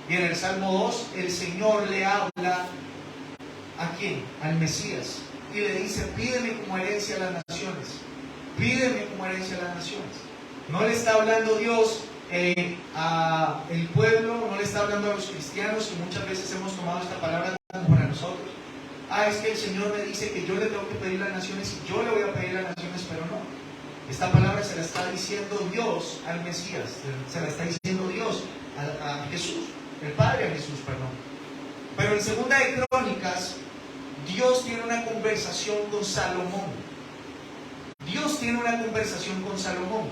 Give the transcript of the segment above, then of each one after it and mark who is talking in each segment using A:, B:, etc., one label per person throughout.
A: Y en el Salmo 2, el Señor le habla ¿a quién? Al Mesías. Y le dice, pídeme como herencia a las naciones. Pídeme como herencia a las naciones. No le está hablando Dios a el pueblo, no le está hablando a los cristianos, que muchas veces hemos tomado esta palabra como para nosotros. Es que el Señor me dice que yo le tengo que pedir a las naciones y yo le voy a pedir a las naciones, pero no. Esta palabra se la está diciendo Dios al Mesías, se la está diciendo Dios a Jesús, el Padre a Jesús, perdón. Pero en Segunda de Crónicas, Dios tiene una conversación con Salomón. Dios tiene una conversación con Salomón.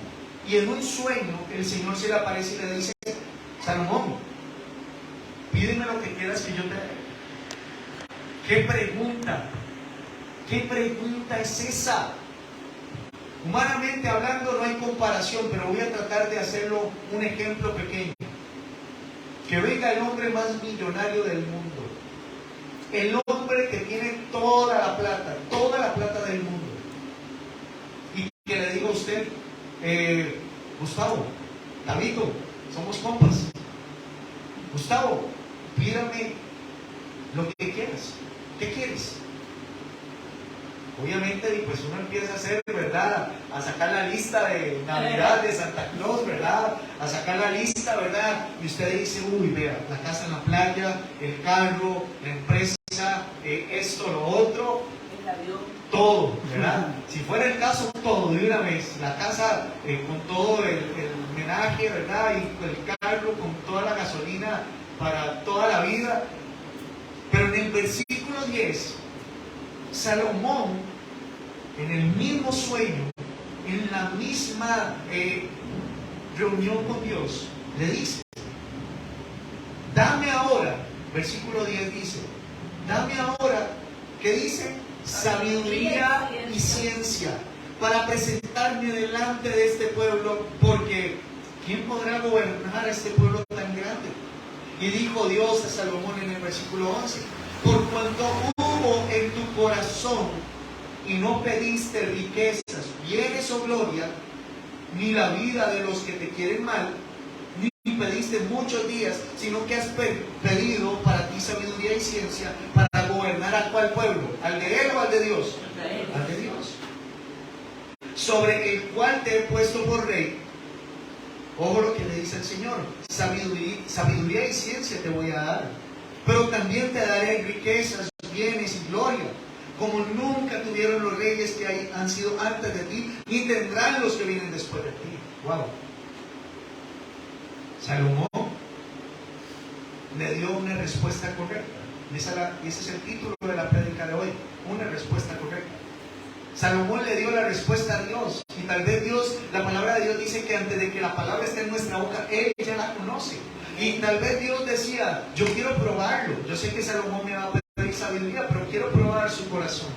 A: Y en un sueño, el Señor se le aparece y le dice, Salomón, pídeme lo que quieras que yo te dé. ¿Qué pregunta? ¿Qué pregunta es esa? Humanamente hablando no hay comparación, pero voy a tratar de hacerlo un ejemplo pequeño. Que venga el hombre más millonario del mundo. El hombre que tiene toda la plata del mundo. Y que le diga a usted, Gustavo, Davito, somos compas. Gustavo, pídame lo que quieras. ¿Qué quieres? Obviamente, pues uno empieza a hacer, ¿verdad? A sacar la lista de Navidad de Santa Claus, ¿verdad? A sacar la lista, ¿verdad? Y usted dice, uy, vea, la casa en la playa, el carro, la empresa, esto, lo otro, el avión, todo, ¿verdad? Si fuera el caso, todo de una vez. La casa con todo el homenaje, ¿verdad? Y el carro con toda la gasolina para toda la vida. Pero en el versículo 10, Salomón, en el mismo sueño, en la misma reunión con Dios, le dice, dame ahora, versículo 10 dice, dame ahora, ¿qué dice? Sabiduría y ciencia, para presentarme delante de este pueblo, porque ¿quién podrá gobernar a este pueblo tan grande? Y dijo Dios a Salomón en el versículo 11, por cuanto hubo en tu corazón y no pediste riquezas, bienes o gloria, ni la vida de los que te quieren mal, ni pediste muchos días, sino que has pedido para ti sabiduría y ciencia para gobernar a cuál pueblo, ¿al de él o al de Dios? Al de Dios, sobre el cual te he puesto por rey. Ojo lo que le dice el Señor, sabiduría y ciencia te voy a dar, pero también te daré riquezas, bienes y gloria, como nunca tuvieron los reyes que han sido antes de ti, ni tendrán los que vienen después de ti. Wow. Salomón le dio una respuesta correcta. Ese es el título de la prédica de hoy, una respuesta correcta. Salomón le dio la respuesta a Dios, y tal vez Dios, la palabra de Dios dice que antes de que la palabra esté en nuestra boca, Él ya la conoce. Y tal vez Dios decía, yo quiero probarlo. Yo sé que Salomón me va a pedir sabiduría, pero quiero probar su corazón.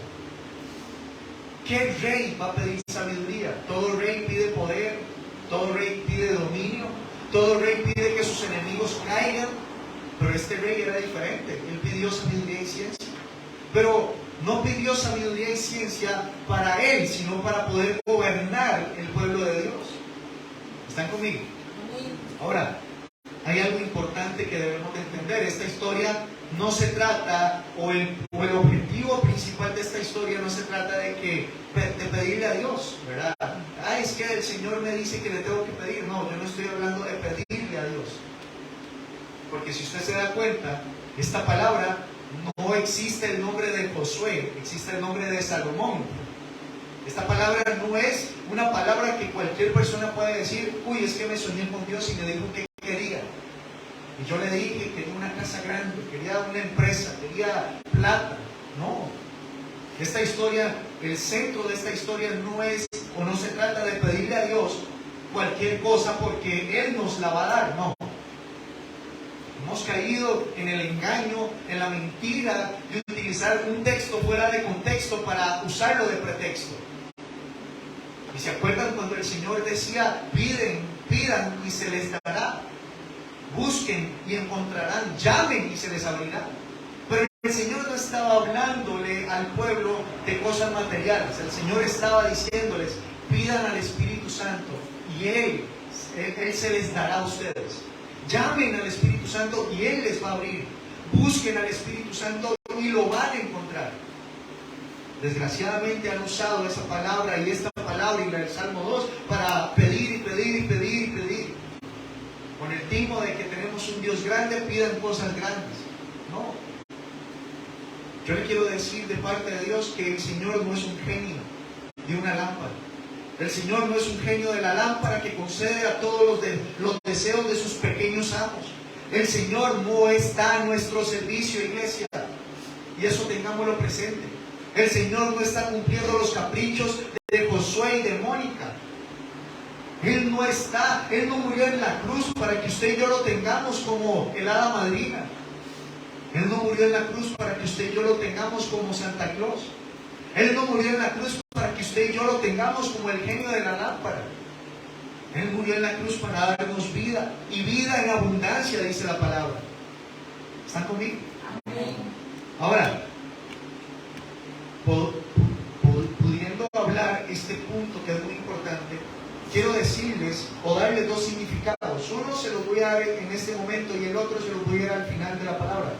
A: ¿Qué rey va a pedir sabiduría? Todo rey pide poder, todo rey pide dominio, todo rey pide que sus enemigos caigan, pero este rey era diferente. Él pidió sabiduría y ciencia, pero no pidió sabiduría y ciencia para él, sino para poder gobernar el pueblo de Dios. ¿Están conmigo? Ahora, hay algo importante que debemos de entender. Esta historia no se trata, o el objetivo principal de esta historia no se trata de pedirle a Dios, ¿verdad? Es que el Señor me dice que le tengo que pedir. No, yo no estoy hablando de pedirle a Dios. Porque si usted se da cuenta, esta palabra no existe el nombre de Josué, existe el nombre de Salomón. Esta palabra no es una palabra que cualquier persona puede decir, uy, es que me soñé con Dios y me dijo que quería. Y yo le dije que quería una casa grande, quería una empresa, quería plata. No. Esta historia, el centro de esta historia no es, o no se trata de pedirle a Dios cualquier cosa porque Él nos la va a dar. No. Hemos caído en el engaño, en la mentira de utilizar un texto fuera de contexto para usarlo de pretexto. ¿Y se acuerdan cuando el Señor decía, pidan y se les dará? Busquen y encontrarán, llamen y se les abrirá. Pero el Señor no estaba hablándole al pueblo de cosas materiales. El Señor estaba diciéndoles, pidan al Espíritu Santo y Él se les dará a ustedes. Llamen al Espíritu Santo y Él les va a abrir. Busquen al Espíritu Santo y lo van a encontrar. Desgraciadamente han usado esa palabra y esta palabra y la del Salmo 2 para pedir y pedir y pedir y pedir. Con el timo de que tenemos un Dios grande, pidan cosas grandes. No. Yo le quiero decir de parte de Dios que el Señor no es un genio de una lámpara. El Señor no es un genio de la lámpara que concede a todos los deseos de sus pequeños amos. El Señor no está a nuestro servicio, iglesia. Y eso tengámoslo presente. El Señor no está cumpliendo los caprichos de Josué y de Mónica. Él no está, Él no murió en la cruz para que usted y yo lo tengamos como el hada madrina. Él no murió en la cruz para que usted y yo lo tengamos como Santa Claus. Él no murió en la cruz para que usted y yo lo tengamos como el genio de la lámpara. Él murió en la cruz para darnos vida, y vida en abundancia, dice la palabra. ¿Están conmigo? Amén. Ahora, pudiendo hablar este punto que es muy importante, quiero decirles o darles dos significados. Uno se los voy a dar en este momento y el otro se los voy a dar al final de la palabra.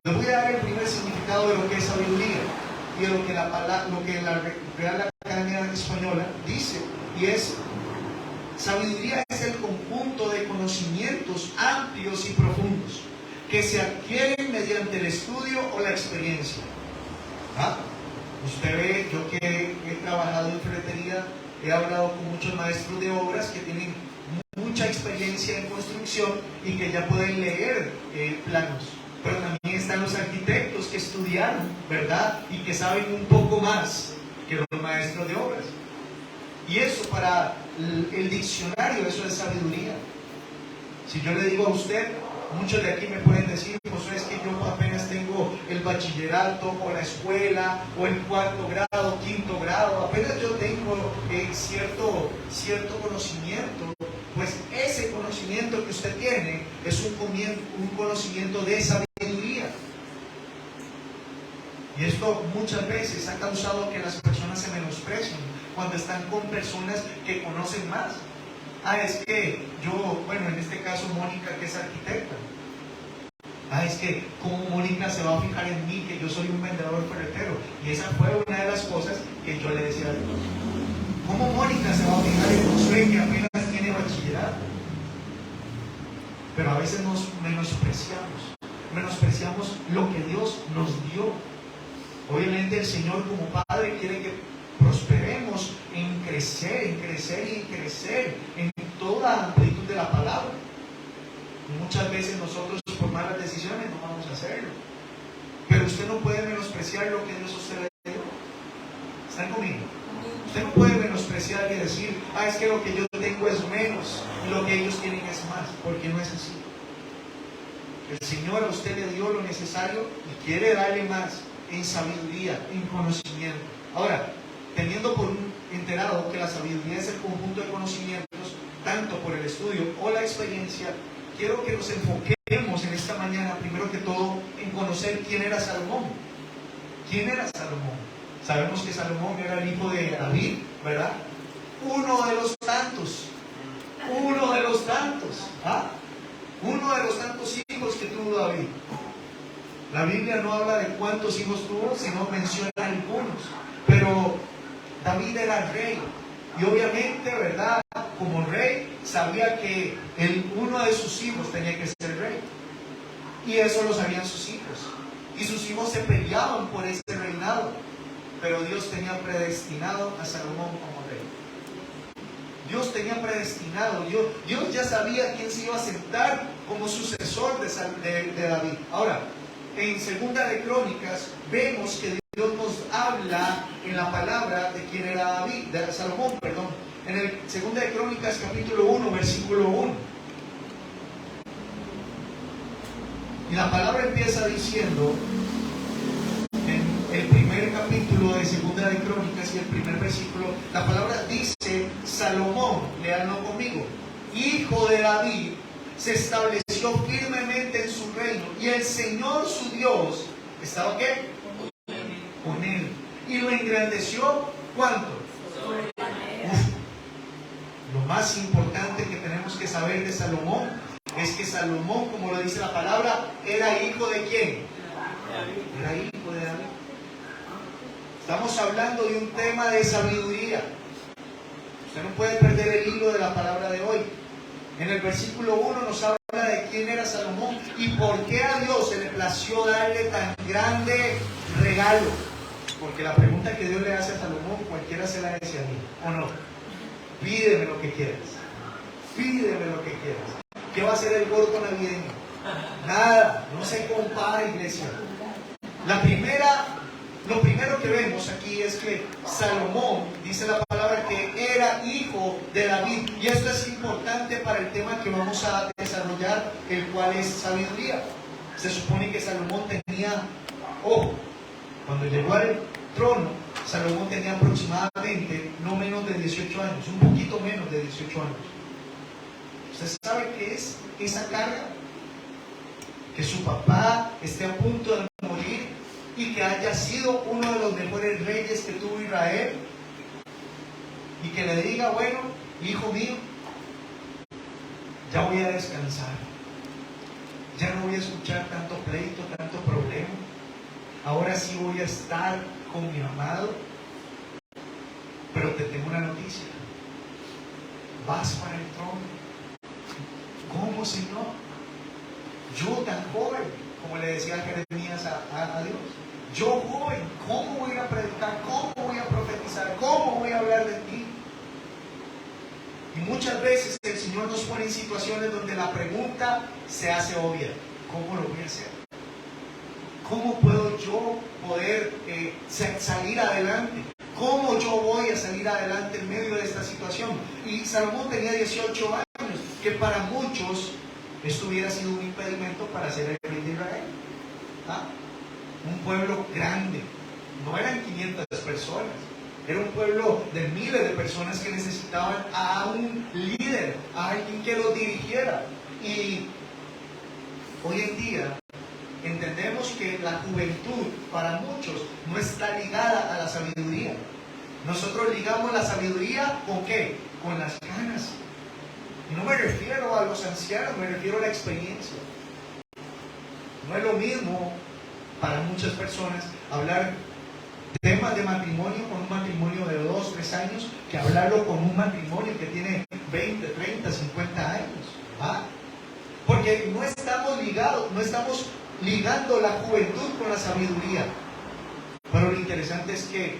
A: Les voy a dar el primer significado de lo que es sabiduría y de lo que la Real Academia Española dice, y es: sabiduría es el conjunto de conocimientos amplios y profundos que se adquieren mediante el estudio o la experiencia. ¿Ah? Usted ve, yo que he trabajado en ferretería, he hablado con muchos maestros de obras que tienen mucha experiencia en construcción y que ya pueden leer planos. Pero también están los arquitectos que estudiaron, ¿verdad? Y que saben un poco más que los maestros de obras. Y eso para el diccionario, eso es sabiduría. Si yo le digo a usted, muchos de aquí me pueden decir: José, es que yo apenas tengo el bachillerato o la escuela o el 4º grado, 5º grado, apenas yo tengo cierto conocimiento. Pues ese conocimiento que usted tiene es un conocimiento de sabiduría. Y esto muchas veces ha causado que las personas se menosprecien cuando están con personas que conocen más. Es que yo, bueno, en este caso Mónica, que es arquitecta. Es que cómo Mónica se va a fijar en mí, que yo soy un vendedor ferretero. Y esa fue una de las cosas que yo le decía a Dios. ¿Cómo Mónica se va a fijar en Josué, que apenas tiene bachillerato? Pero a veces nos menospreciamos lo que Dios nos dio. Obviamente el Señor como Padre quiere que prosperemos en crecer en toda amplitud de la palabra. Y muchas veces nosotros por malas decisiones no vamos a hacerlo. Pero usted no puede menospreciar lo que Dios a usted le dio. ¿Están conmigo? Usted no puede menospreciar y decir: es que lo que yo tengo es menos y lo que ellos tienen es más, porque no es así. El Señor a usted le dio lo necesario y quiere darle más en sabiduría, en conocimiento. Ahora, teniendo por enterado que la sabiduría es el conjunto de conocimientos, tanto por el estudio o la experiencia, quiero que nos enfoquemos en esta mañana, primero que todo, en conocer quién era Salomón. ¿Quién era Salomón? Sabemos que Salomón era el hijo de David, ¿verdad? Uno de los tantos hijos que tuvo David. La Biblia no habla de cuántos hijos tuvo, sino menciona algunos. Pero David era rey. Y obviamente, ¿verdad? Como rey, sabía que uno de sus hijos tenía que ser rey. Y eso lo sabían sus hijos. Y sus hijos se peleaban por ese reinado. Pero Dios tenía predestinado a Salomón como rey. Dios tenía predestinado. Dios ya sabía quién se iba a sentar como sucesor de David. Ahora, en Segunda de Crónicas vemos que Dios nos habla en la palabra de quién era David, de Salomón, perdón. En el Segunda de Crónicas, capítulo 1, versículo 1. Y la palabra empieza diciendo, en el primer capítulo de Segunda de Crónicas y el primer versículo, la palabra dice: Salomón, léanlo conmigo, hijo de David, se estableció firmemente en su reino, y el Señor su Dios estaba ¿qué? Con él. Y lo engrandeció, ¿cuánto? Lo más importante que tenemos que saber de Salomón es que Salomón, como lo dice la palabra, era hijo de ¿quién? Era hijo de David. Estamos hablando de un tema de sabiduría. Usted no puede perder el hilo de la palabra de hoy. En el versículo 1 nos habla de quién era Salomón y por qué a Dios se le plació darle tan grande regalo. Porque la pregunta que Dios le hace a Salomón, cualquiera se la dice a mí, ¿o no? Pídeme lo que quieras. Pídeme lo que quieras. ¿Qué va a hacer el gordo navideño? Nada, no se compara, iglesia. Lo primero que vemos aquí es que Salomón, dice la palabra, que era hijo de David. Y esto es importante para el tema que vamos a desarrollar, el cual es sabiduría. Se supone que Salomón tenía, cuando llegó al trono, Salomón tenía aproximadamente no menos de 18 años, un poquito menos de 18 años. ¿Usted sabe qué es esa carga? Que su papá esté a punto de morir y que haya sido uno de los mejores reyes que tuvo Israel y que le diga, bueno, hijo mío, ya voy a descansar, ya no voy a escuchar tanto pleito, tanto problema, ahora sí voy a estar con mi amado, pero te tengo una noticia, vas para el trono. ¿Cómo, Señor? Yo tan joven, como le decía Jeremías a Dios, yo joven, ¿cómo voy a predicar? ¿Cómo voy a profetizar? ¿Cómo voy a hablar de ti? Y muchas veces el Señor nos pone en situaciones donde la pregunta se hace obvia. ¿Cómo lo voy a hacer? ¿Cómo puedo yo poder salir adelante? ¿Cómo yo voy a salir adelante en medio de esta situación? Y Salomón tenía 18 años, que para muchos esto hubiera sido un impedimento para ser el rey de Israel. Un pueblo grande, no eran 500 personas, era un pueblo de miles de personas que necesitaban a un líder, a alguien que los dirigiera. Y hoy en día entendemos que la juventud para muchos no está ligada a la sabiduría. Nosotros ligamos la sabiduría ¿con qué? Con las ganas. Y no me refiero a los ancianos, me refiero a la experiencia. No es lo mismo para muchas personas hablar temas de matrimonio con un matrimonio de 2, 3 años que hablarlo con un matrimonio que tiene 20, 30, 50 años. Porque no estamos ligados, no estamos ligando la juventud con la sabiduría. Pero lo interesante es que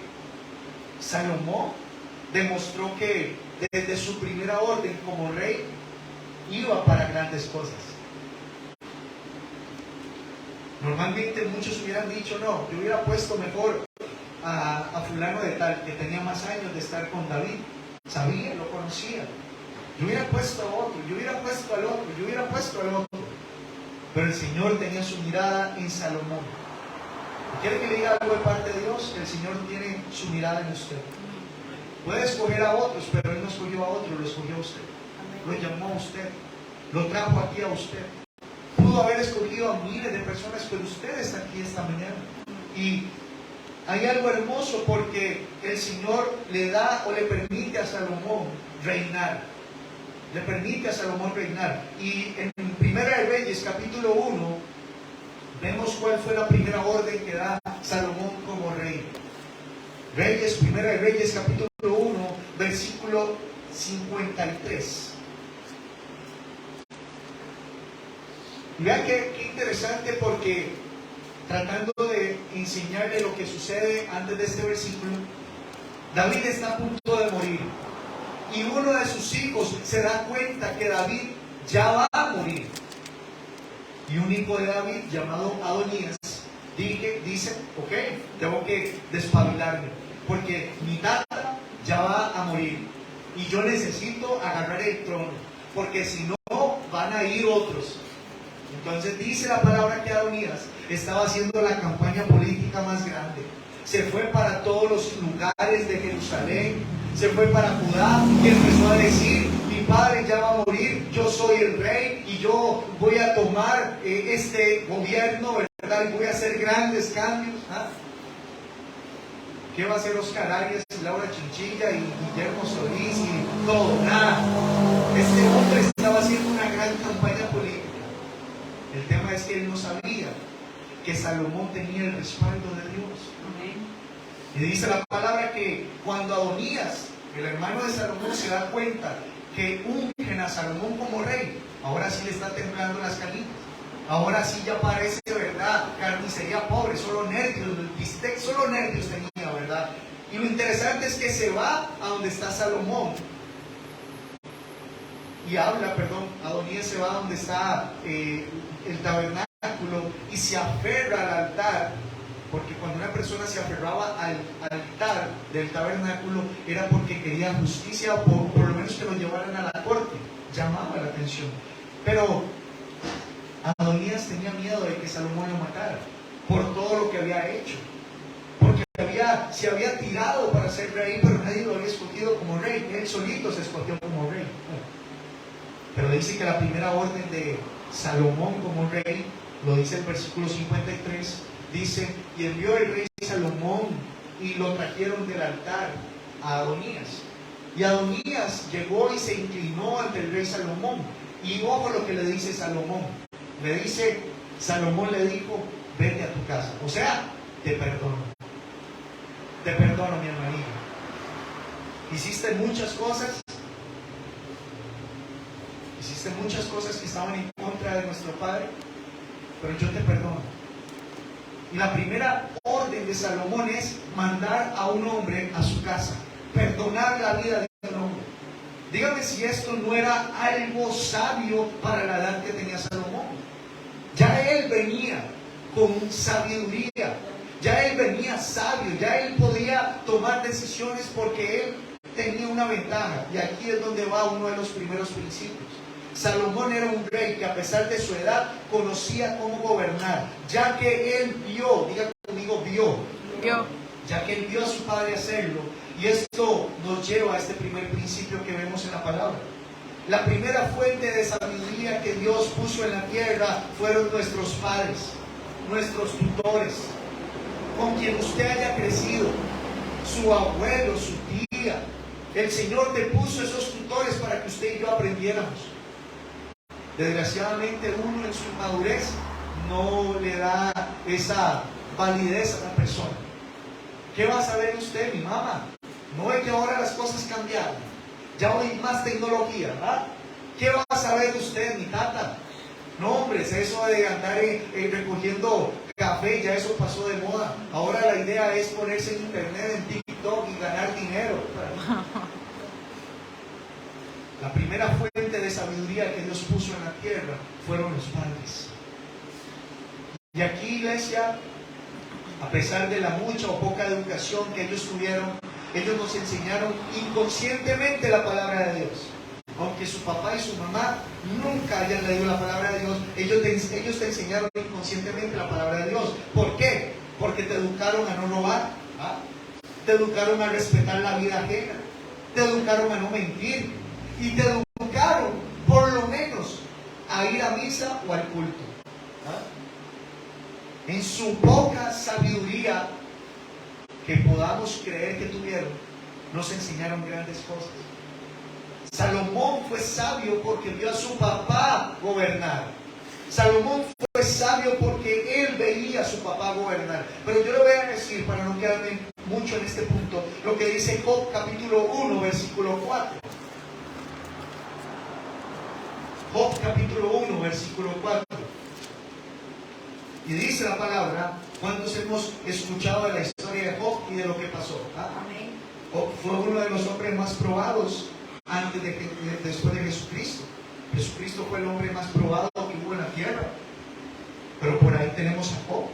A: Salomón demostró que desde su primera orden como rey iba para grandes cosas. Normalmente muchos hubieran dicho, no, yo hubiera puesto mejor a fulano de tal, que tenía más años de estar con David, sabía, lo conocía. Yo hubiera puesto a otro, yo hubiera puesto al otro, yo hubiera puesto al otro. Pero el Señor tenía su mirada en Salomón. ¿Quiere que le diga algo de parte de Dios? El Señor tiene su mirada en usted. Puede escoger a otros, pero Él no escogió a otros, lo escogió a usted. Lo llamó a usted, lo trajo aquí a usted. Pudo haber escogido a miles de personas, pero usted está aquí esta mañana. Y hay algo hermoso porque el Señor le da o le permite a Salomón reinar. Le permite a Salomón reinar. Y en Primera de Reyes, capítulo 1, vemos cuál fue la primera orden que da Salomón como rey. Primera de Reyes, capítulo 1, versículo 53. Y vean qué interesante, porque tratando de enseñarle lo que sucede antes de este versículo, David está a punto de morir. Y uno de sus hijos se da cuenta que David ya va a morir. Y un hijo de David llamado Adonías dice, ok, tengo que despabilarme, porque mi tata ya va a morir. Y yo necesito agarrar el trono, porque si no van a ir otros. Entonces dice la palabra que Adonías estaba haciendo la campaña política más grande. Se fue para todos los lugares de Jerusalén, se fue para Judá y empezó a decir, mi padre ya va a morir, yo soy el rey y yo voy a tomar este gobierno, ¿verdad? Y voy a hacer grandes cambios. ¿Qué va a hacer Oscar Arias, Laura Chinchilla y Guillermo Solís y todo? Nada. Este hombre estaba haciendo una gran campaña política. es que él no sabía que Salomón tenía el respaldo de Dios.
B: Amén.
A: Y dice la palabra que cuando Adonías, el hermano de Salomón, se da cuenta que ungen a Salomón como rey, ahora sí le está temblando las canitas. Ahora sí ya parece, ¿verdad? Carnicería pobre, solo nervios, el bistec solo nervios tenía, ¿verdad? Y lo interesante es que se va a donde está Salomón y habla, Adonías se va a donde está el tabernáculo y se aferra al altar, porque cuando una persona se aferraba al altar del tabernáculo era porque quería justicia o por lo menos que lo llevaran a la corte, llamaba la atención. Pero Adonías tenía miedo de que Salomón lo matara por todo lo que había hecho, porque se había tirado para ser rey, pero nadie lo había escogido como rey, él solito se escogió como rey. Pero dice que la primera orden de Salomón como rey, lo dice el versículo 53, dice: y envió el rey Salomón y lo trajeron del altar a Adonías. Y Adonías llegó y se inclinó ante el rey Salomón. Y ojo lo que le dice Salomón. Le dice, Salomón le dijo: vete a tu casa. O sea, te perdono. Te perdono, mi hermanito. Hiciste muchas cosas. Hiciste muchas cosas que estaban en contra de nuestro Padre, pero yo te perdono. Y la primera orden de Salomón es mandar a un hombre a su casa, perdonar la vida de un hombre. Dígame si esto no era algo sabio para la edad que tenía Salomón. Ya él venía con sabiduría, ya él venía sabio, ya él podía tomar decisiones porque él tenía una ventaja. Y aquí es donde va uno de los primeros principios. Salomón era un rey que a pesar de su edad conocía cómo gobernar, ya que él vio, diga conmigo, vio, ya que él vio a su padre hacerlo. Y esto nos lleva a este primer principio que vemos en la palabra. La primera fuente de sabiduría que Dios puso en la tierra fueron nuestros padres, nuestros tutores, con quien usted haya crecido, su abuelo, su tía. El Señor te puso esos tutores para que usted y yo aprendiéramos. Desgraciadamente uno en su madurez no le da esa validez a la persona. ¿Qué va a saber usted, mi mamá? No es que ahora las cosas cambiaron, ya hay más tecnología, ¿verdad? ¿Qué va a saber usted, mi tata? No, hombres, eso de andar recogiendo café, ya eso pasó de moda. Ahora la idea es ponerse en internet, en TikTok y ganar dinero. La primera fuente de sabiduría que Dios puso en la tierra fueron los padres. Y aquí, iglesia, a pesar de la mucha o poca educación que ellos tuvieron, ellos nos enseñaron inconscientemente la palabra de Dios. Aunque su papá y su mamá nunca hayan leído la palabra de Dios, ellos te enseñaron inconscientemente la palabra de Dios. ¿Por qué? Porque te educaron a no robar, ¿ah? Te educaron a respetar la vida ajena, te educaron a no mentir, y te educaron, por lo menos, a ir a misa o al culto. ¿Ah? En su poca sabiduría que podamos creer que tuvieron, nos enseñaron grandes cosas. Salomón fue sabio porque vio a su papá gobernar. Salomón fue sabio porque él veía a su papá gobernar. Pero yo le voy a decir, para no quedarme mucho en este punto, lo que dice Job capítulo 1, versículo 4. Job capítulo 1, versículo 4. Y dice la palabra, ¿cuántos hemos escuchado de la historia de Job y de lo que pasó? ¿Ah? Job fue uno de los hombres más probados después de Jesucristo. Jesucristo fue el hombre más probado que hubo en la tierra. Pero por ahí tenemos a Job.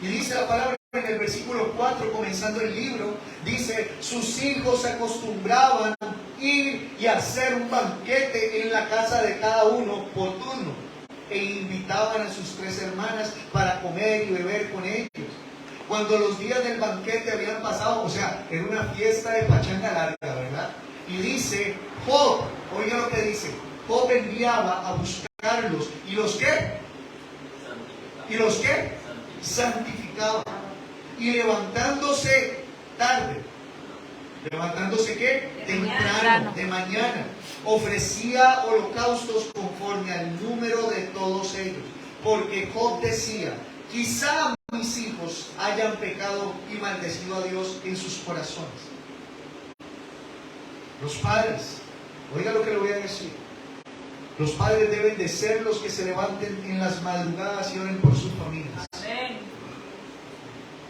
A: Y dice la palabra en el versículo 4, comenzando el libro, dice: sus hijos se acostumbraban a ir y hacer un banquete en la casa de cada uno por turno, e invitaban a sus 3 hermanas para comer y beber con ellos. Cuando los días del banquete habían pasado, o sea, era una fiesta de pachanga larga, ¿verdad? Y dice Job, oiga lo que dice: Job enviaba a buscarlos. ¿Y los qué? ¿Y los qué? Santificaba. Y levantándose tarde, ¿levantándose qué? Temprano, de mañana, ofrecía holocaustos conforme al número de todos ellos. porque Job decía, quizá mis hijos hayan pecado y maldecido a Dios en sus corazones. Los padres, oiga lo que le voy a decir, los padres deben de ser los que se levanten en las madrugadas y oren por sus familias. Amén.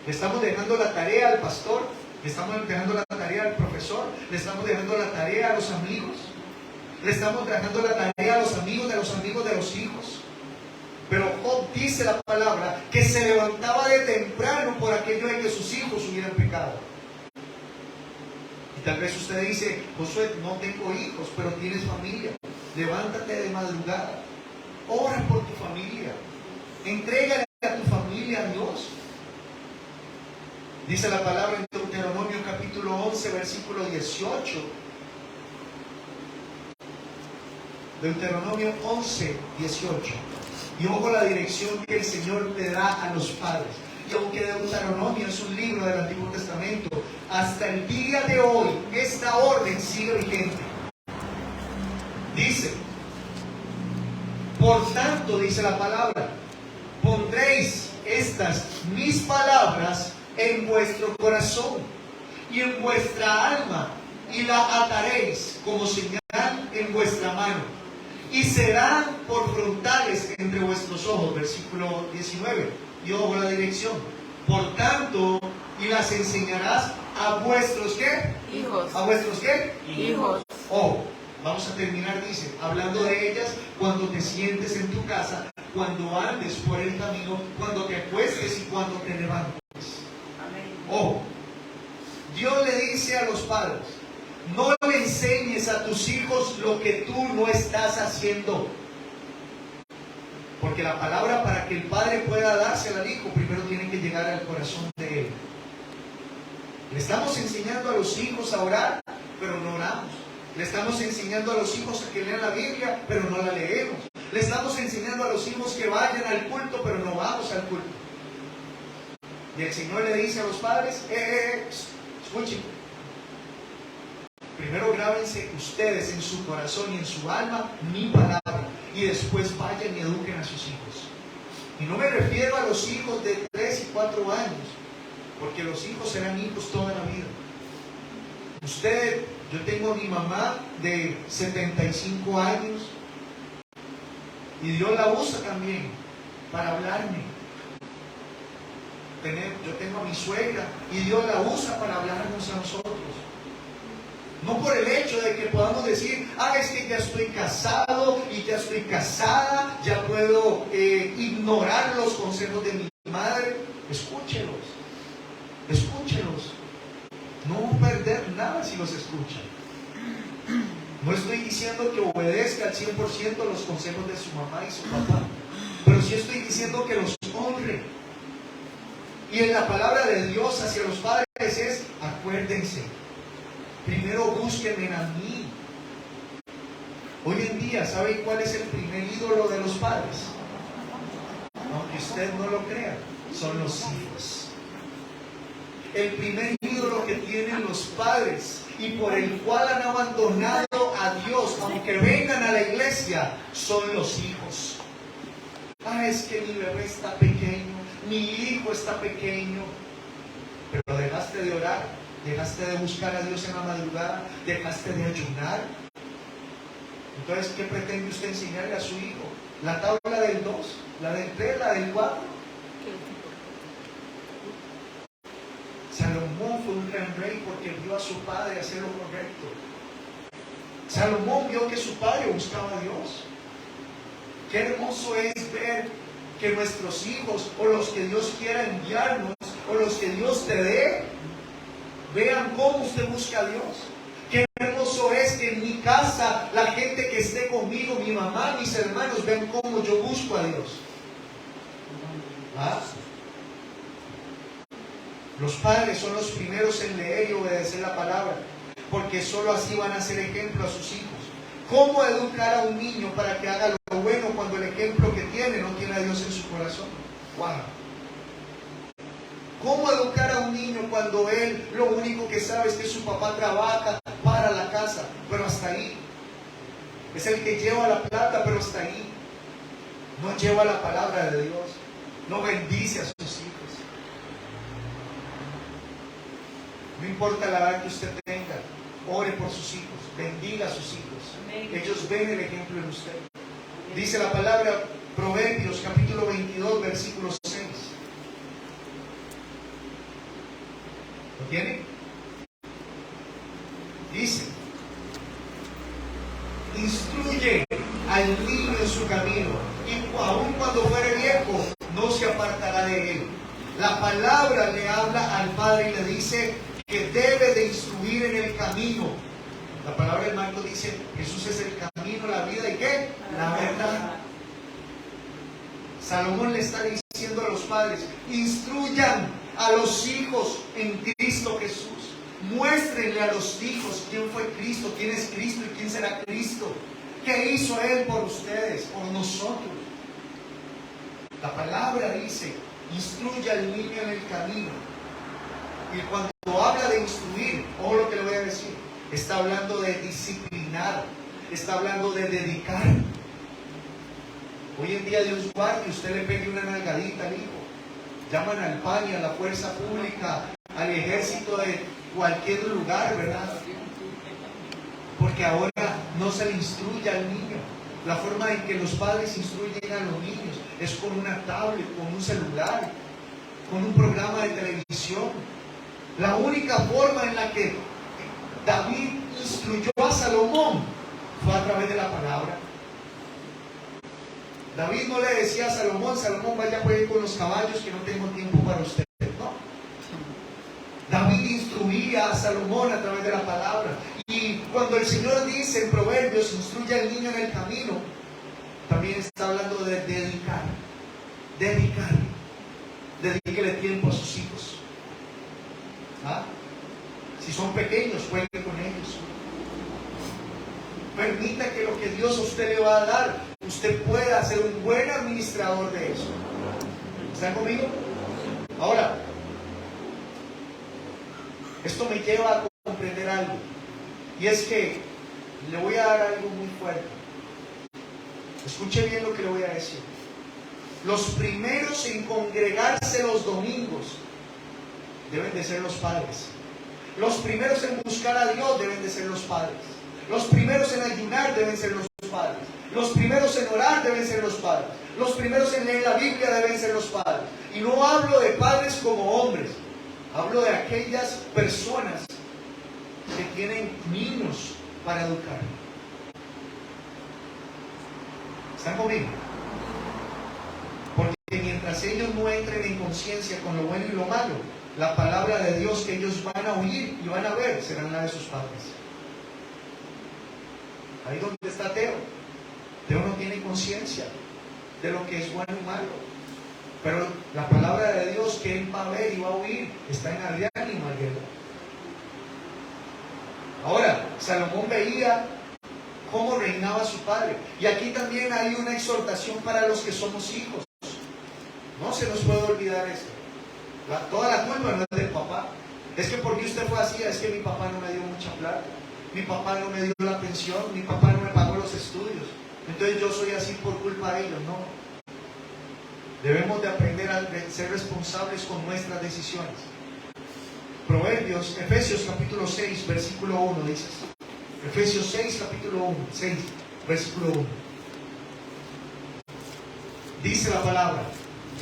A: Le estamos dejando la tarea al pastor, le estamos dejando la tarea al profesor, le estamos dejando la tarea a los amigos, le estamos dejando la tarea a los amigos de los hijos. Pero Job dice la palabra que se levantaba de temprano por aquello de que sus hijos hubieran pecado. Y tal vez usted dice, Josué, no tengo hijos, pero tienes familia. Levántate de madrugada, ora por tu familia, entrégale a tu familia a Dios. Dice la palabra en Deuteronomio capítulo 11, versículo 18. Deuteronomio 11, 18. Y ojo la dirección que el Señor le da a los padres. Y aunque Deuteronomio es un libro del Antiguo Testamento, hasta el día de hoy esta orden sigue vigente. Dice, por tanto, dice la palabra, pondréis estas mis palabras en vuestro corazón y en vuestra alma, y la ataréis como señal en vuestra mano, y serán por frontales entre vuestros ojos. Versículo 19. Y ojo la dirección. Por tanto, y las enseñarás a vuestros ¿qué?
B: Hijos.
A: ¿A vuestros qué?
B: Hijos.
A: Oh, vamos a terminar, dice, hablando de ellas cuando te sientes en tu casa, cuando andes por el camino, cuando te acuestes y cuando te levantes. Amén. Oh, Dios le dice a los padres, no le enseñes a tus hijos lo que tú no estás haciendo. Porque la palabra, para que el padre pueda dársela al hijo, primero tiene que llegar al corazón de él. Le estamos enseñando a los hijos a orar, pero no oramos. Le estamos enseñando a los hijos a que lean la Biblia, pero no la leemos. Le estamos enseñando a los hijos que vayan al culto, pero no vamos al culto. Y el Señor le dice a los padres, escuchen. Primero grábense ustedes en su corazón y en su alma mi palabra, y después vayan y eduquen a sus hijos. Y no me refiero a los hijos de 3 y 4 años, porque los hijos serán hijos toda la vida. Yo tengo a mi mamá de 75 años, y Dios la usa también para hablarme. Yo tengo a mi suegra, y Dios la usa para hablarnos a nosotros. No por el hecho de que podamos decir, es que ya estoy casado y ya estoy casada, ya puedo ignorar los consejos de mi madre. Escúchelos, escúchelos. No perder nada si los escuchan. No estoy diciendo que obedezca al 100% los consejos de su mamá y su papá, pero sí estoy diciendo que los honre. Y en la palabra de Dios hacia los padres es, acuérdense, primero búsquenme a mí. Hoy en día, ¿saben cuál es el primer ídolo de los padres? Aunque usted no lo crea, son los hijos. El primer ídolo que tienen los padres y por el cual han abandonado a Dios, aunque vengan a la iglesia, son los hijos. Es que mi bebé está pequeño, mi hijo está pequeño, pero dejaste de orar. ¿Dejaste de buscar a Dios en la madrugada? ¿Dejaste de ayunar? Entonces, ¿qué pretende usted enseñarle a su hijo? ¿La tabla del 2? ¿La del 3? ¿La del 4? Salomón fue un gran rey porque vio a su padre hacer lo correcto. Salomón vio que su padre buscaba a Dios. Qué hermoso es ver que nuestros hijos, o los que Dios quiera enviarnos, o los que Dios te dé, vean cómo usted busca a Dios. Qué hermoso es que en mi casa, la gente que esté conmigo, mi mamá, mis hermanos, vean cómo yo busco a Dios. Los padres son los primeros en leer y obedecer la palabra, porque solo así van a ser ejemplo a sus hijos. ¿Cómo educar a un niño para que haga lo bueno cuando el ejemplo que tiene no tiene a Dios en su corazón? ¿Cómo educar a un niño cuando él lo único que sabe es que su papá trabaja para la casa, pero hasta ahí? Es el que lleva la plata, pero hasta ahí. no lleva la palabra de Dios, no bendice a sus hijos. No importa la edad que usted tenga, ore por sus hijos, bendiga a sus hijos. Ellos ven el ejemplo en usted. Dice la palabra Proverbios capítulo 22 versículo 6. ¿Lo tiene? Dice: instruye al niño en su camino, y aun cuando fuere viejo no se apartará de él. La palabra le habla al padre y le dice que debe de instruir en el camino. La palabra del Marco dice: Jesús es el camino, la vida y ¿qué? La verdad. Salomón le está diciendo a los padres: instruyan a los hijos en Cristo Jesús. Muéstrenle a los hijos quién fue Cristo, quién es Cristo y quién será Cristo. ¿Qué hizo Él por ustedes, por nosotros? La palabra dice: instruya al niño en el camino. Y cuando habla de instruir, ojo lo que le voy a decir, está hablando de disciplinar, está hablando de dedicar. Hoy en día, Dios guarde, usted le pegue una nalgadita al hijo. Llaman al PANI, a la fuerza pública, al ejército de cualquier lugar, ¿verdad? Porque ahora no se le instruye al niño. La forma en que los padres instruyen a los niños es con una tablet, con un celular, con un programa de televisión. La única forma en la que David instruyó a Salomón fue a través de la palabra. David no le decía a Salomón: Salomón, vaya a jugar con los caballos, que no tengo tiempo para usted. No. David instruía a Salomón a través de la palabra. Y cuando el Señor dice en Proverbios: instruye al niño en el camino, también está hablando de dedicar. Dedíquele tiempo a sus hijos. ¿Ah? Si son pequeños, juegue con ellos. Permita que lo que Dios a usted le va a dar, usted pueda ser un buen administrador de eso. ¿Están conmigo? Ahora, esto me lleva a comprender algo. Y es que le voy a dar algo muy fuerte. Escuche bien lo que le voy a decir. Los primeros en congregarse los domingos deben de ser los padres. Los primeros en buscar a Dios deben de ser los padres. Los primeros en ayunar deben ser los padres. Los primeros en orar deben ser los padres. Los primeros en leer la Biblia deben ser los padres. Y no hablo de padres como hombres. Hablo de aquellas personas que tienen niños para educar. ¿Están conmigo? Porque mientras ellos no entren en conciencia con lo bueno y lo malo, la palabra de Dios que ellos van a oír y van a ver serán la de sus padres. Ahí donde está Teo. Teo no tiene conciencia de lo que es bueno y malo. Pero la palabra de Dios que él va a ver y va a oír está en Adrián y Marguerita. Ahora, Salomón veía cómo reinaba su padre. Y aquí también hay una exhortación para los que somos hijos. No se nos puede olvidar esto. Toda la culpa no es del papá. Es que porque usted fue así, es que mi papá no me dio mucha plata. Mi papá no me dio la pensión, mi papá no me pagó los estudios. Entonces yo soy así por culpa de ellos. No. Debemos de aprender a ser responsables con nuestras decisiones. Proverbios, Efesios capítulo 6, versículo 1 dice. Efesios 6, capítulo 1, 6, versículo 1. Dice la palabra: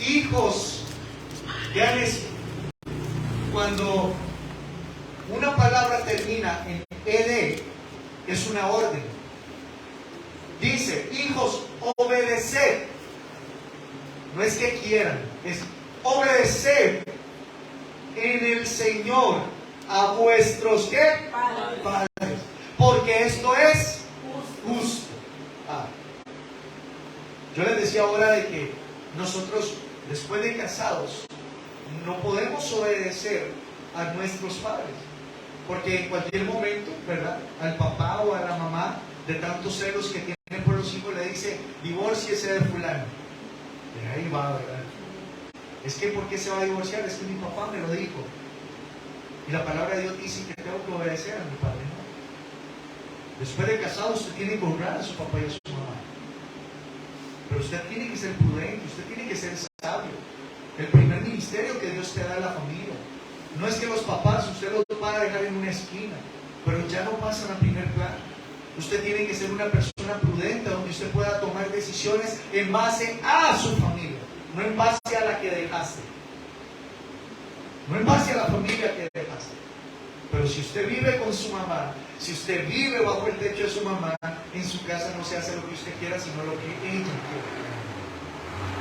A: hijos, cuando una palabra termina en ed, es una orden. Dice: hijos, obedeced. No es que quieran, es obedecer en el Señor a vuestros ¿qué? Padres. Porque esto es justo. Yo les decía ahora de que nosotros, después de casados, no podemos obedecer a nuestros padres. Porque en cualquier momento, ¿verdad?, al papá o a la mamá, de tantos celos que tienen por los hijos, le dice: divórciese de fulano. Y ahí va, ¿verdad? Es que ¿por qué se va a divorciar? Es que mi papá me lo dijo. Y la palabra de Dios dice que tengo que obedecer a mi padre, ¿no? Después de casado, usted tiene que honrar a su papá y a su mamá. Pero pero usted tiene que ser prudente, usted tiene que ser sabio. El primer ministerio que Dios te da es la familia. No es que los papás usted los va a dejar en una esquina, pero ya no pasan a primer plano. Usted tiene que ser una persona prudente donde usted pueda tomar decisiones en base a su familia, no en base a la que dejaste, no en base a la familia que dejaste. Pero si usted vive con su mamá, si usted vive bajo el techo de su mamá, en su casa no se hace lo que usted quiera, sino lo que ella quiere.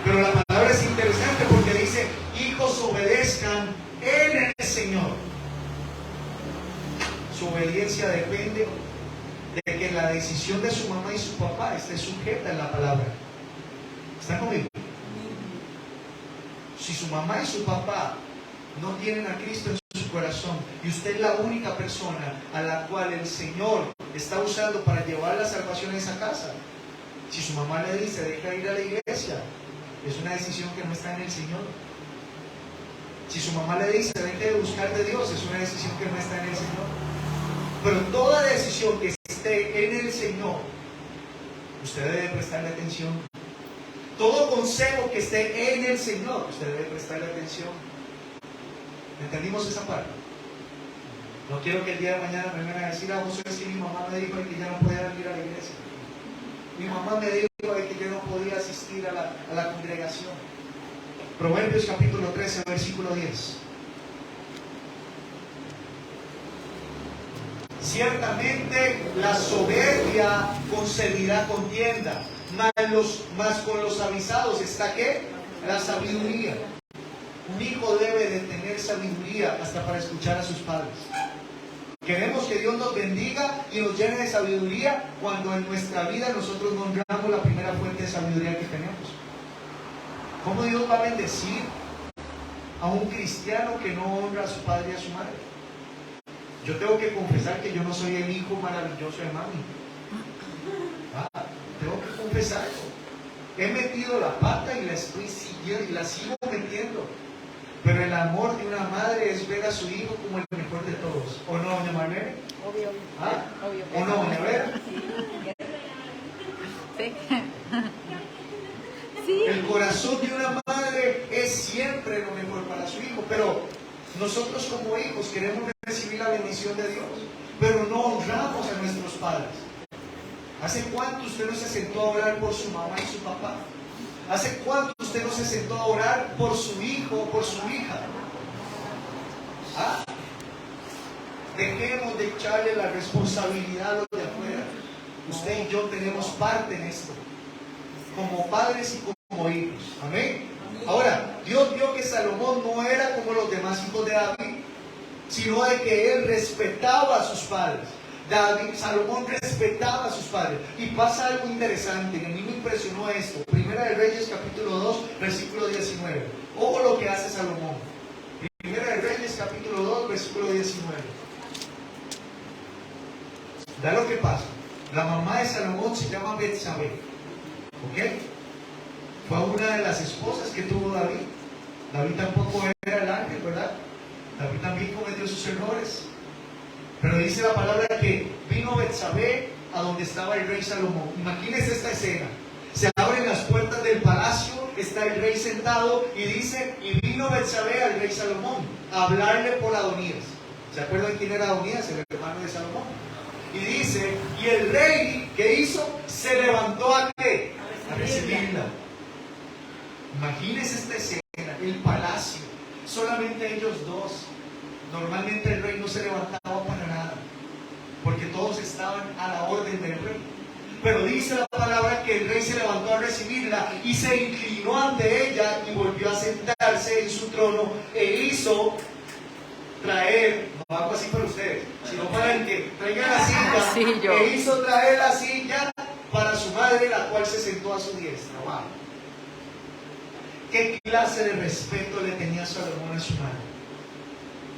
A: Pero la palabra es interesante porque dice: hijos, obedezcan en el Señor. Su obediencia depende de que la decisión de su mamá y su papá esté sujeta en la palabra. ¿Están conmigo? Si su mamá y su papá no tienen a Cristo en su corazón y usted es la única persona a la cual el Señor está usando para llevar la salvación a esa casa, si su mamá le dice deja ir a la iglesia, es una decisión que no está en el Señor. Si su mamá le dice deje de buscar de Dios, es una decisión que no está en el Señor. Pero toda decisión que esté en el Señor, usted debe prestarle atención. Todo consejo que esté en el Señor, usted debe prestarle atención. ¿Entendimos esa parte? No quiero que el día de mañana me vengan a decir: vos sabes que mi mamá me dijo que ya no podía venir a la iglesia. Mi mamá me dijo que yo no podía asistir a la congregación. Proverbios capítulo 13, versículo 10. Ciertamente la soberbia concebirá contienda, mas con los avisados está ¿qué? La sabiduría. Un hijo debe de tener sabiduría hasta para escuchar a sus padres. Queremos que Dios nos bendiga y nos llene de sabiduría cuando en nuestra vida nosotros no honramos la primera fuente de sabiduría que tenemos. ¿Cómo Dios va a bendecir a un cristiano que no honra a su padre y a su madre? Yo tengo que confesar que yo no soy el hijo maravilloso de mami. Tengo que confesarlo. He metido la pata y la estoy siguiendo y la sigo metiendo. Pero el amor de una madre es ver a su hijo como el mejor de todos. ¿O no, doña Marlene?
B: Obvio. Obvio.
A: ¿O no, doña Vera?
B: Sí. Sí.
A: El corazón de una madre es siempre lo mejor para su hijo. Pero nosotros como hijos queremos recibir la bendición de Dios, pero no honramos a nuestros padres. ¿Hace cuánto usted no se sentó a orar por su mamá y su papá? ¿Hace cuánto usted no se sentó a orar por su hijo o por su hija? Dejemos de echarle la responsabilidad a los de afuera. Usted y yo tenemos parte en esto, como padres y como hijos. Amén. Ahora, Dios vio que Salomón no era como los demás hijos de David, sino de que él respetaba a sus padres. Salomón respetaba a sus padres. Y pasa algo interesante, que a mí me impresionó esto. Primera de Reyes capítulo 2, versículo 19. Ojo lo que hace Salomón. Primera de Reyes capítulo 2, versículo 19. Da lo que pasa. La mamá de Salomón se llama Betsabé. ¿Ok? Fue una de las esposas que tuvo David. David tampoco era el ángel, ¿verdad? David también cometió sus errores. Pero dice la palabra que vino Betsabé a donde estaba el rey Salomón. Imagínense esta escena. Se abren las puertas del palacio, está el rey sentado y dice: y vino Betsabé al rey Salomón a hablarle por Adonías. ¿Se acuerdan quién era Adonías? El hermano de Salomón. Y dice, y el rey, ¿qué hizo? Se levantó ¿a qué? A recibirla. Imagínense esta escena, el palacio, solamente ellos dos. Normalmente el rey no se levantaba para nada, porque todos estaban a la orden del rey. Pero dice la palabra que el rey se levantó a recibirla y se inclinó ante ella y volvió a sentarse en su trono e hizo traer, no hago así para ustedes, sino para el que traiga la silla,
B: Sí, yo.
A: e hizo traer la silla para su madre, la cual se sentó a su diestra. Wow. ¿Qué clase de respeto le tenía Salomón a su madre?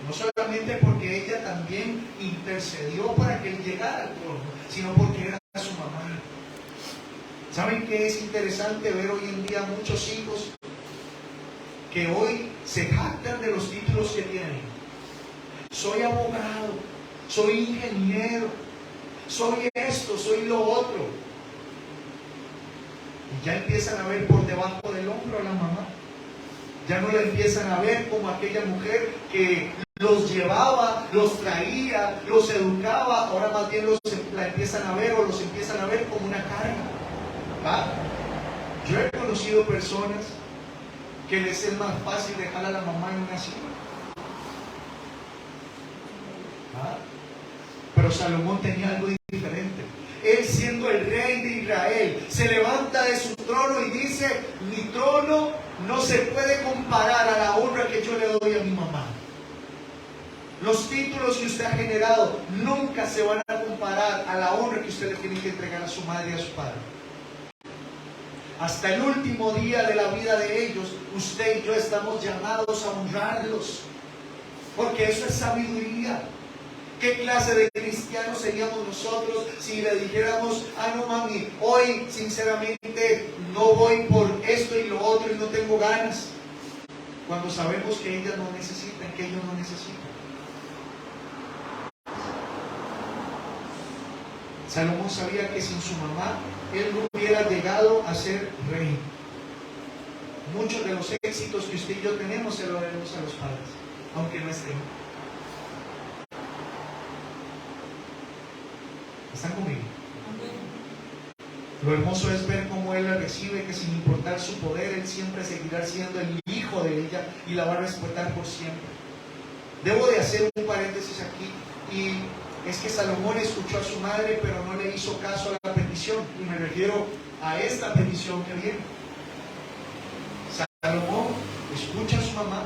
A: No solamente porque ella también intercedió para que él llegara al trono, sino porque era su mamá. ¿Saben qué es interesante ver hoy en día muchos hijos que hoy se jactan de los títulos que tienen? Soy abogado, soy ingeniero, soy esto, soy lo otro. ya empiezan a ver por debajo del hombro a la mamá. Ya no la empiezan a ver como aquella mujer que los llevaba, los traía, los educaba. Ahora más bien la empiezan a ver o los empiezan a ver como una carga. ¿Va? Yo he conocido personas que les es más fácil dejar a la mamá en una silla. ¿Va? Pero Salomón tenía algo diferente. Él, siendo el rey de Israel, se levanta de su trono y dice: mi trono no se puede comparar a la honra que yo le doy a mi mamá. Los títulos que usted ha generado nunca se van a comparar a la honra que usted le tiene que entregar a su madre y a su padre. Hasta el último día de la vida de ellos, usted y yo estamos llamados a honrarlos, porque eso es sabiduría. ¿Qué clase de cristianos seríamos nosotros si le dijéramos: ah, no, mami, hoy sinceramente no voy por esto y lo otro y no tengo ganas? Cuando sabemos que ellas no necesitan, que ellos no necesitan. Salomón sabía que sin su mamá, él no hubiera llegado a ser rey. Muchos de los éxitos que usted y yo tenemos se lo debemos a los padres, aunque no estén. ¿Están conmigo? Lo hermoso es ver cómo él la recibe, que sin importar su poder, él siempre seguirá siendo el hijo de ella y la va a respetar por siempre. Debo de hacer un paréntesis aquí, y es que Salomón escuchó a su madre, pero no le hizo caso a la petición, y me refiero a esta petición que viene. Salomón escucha a su mamá,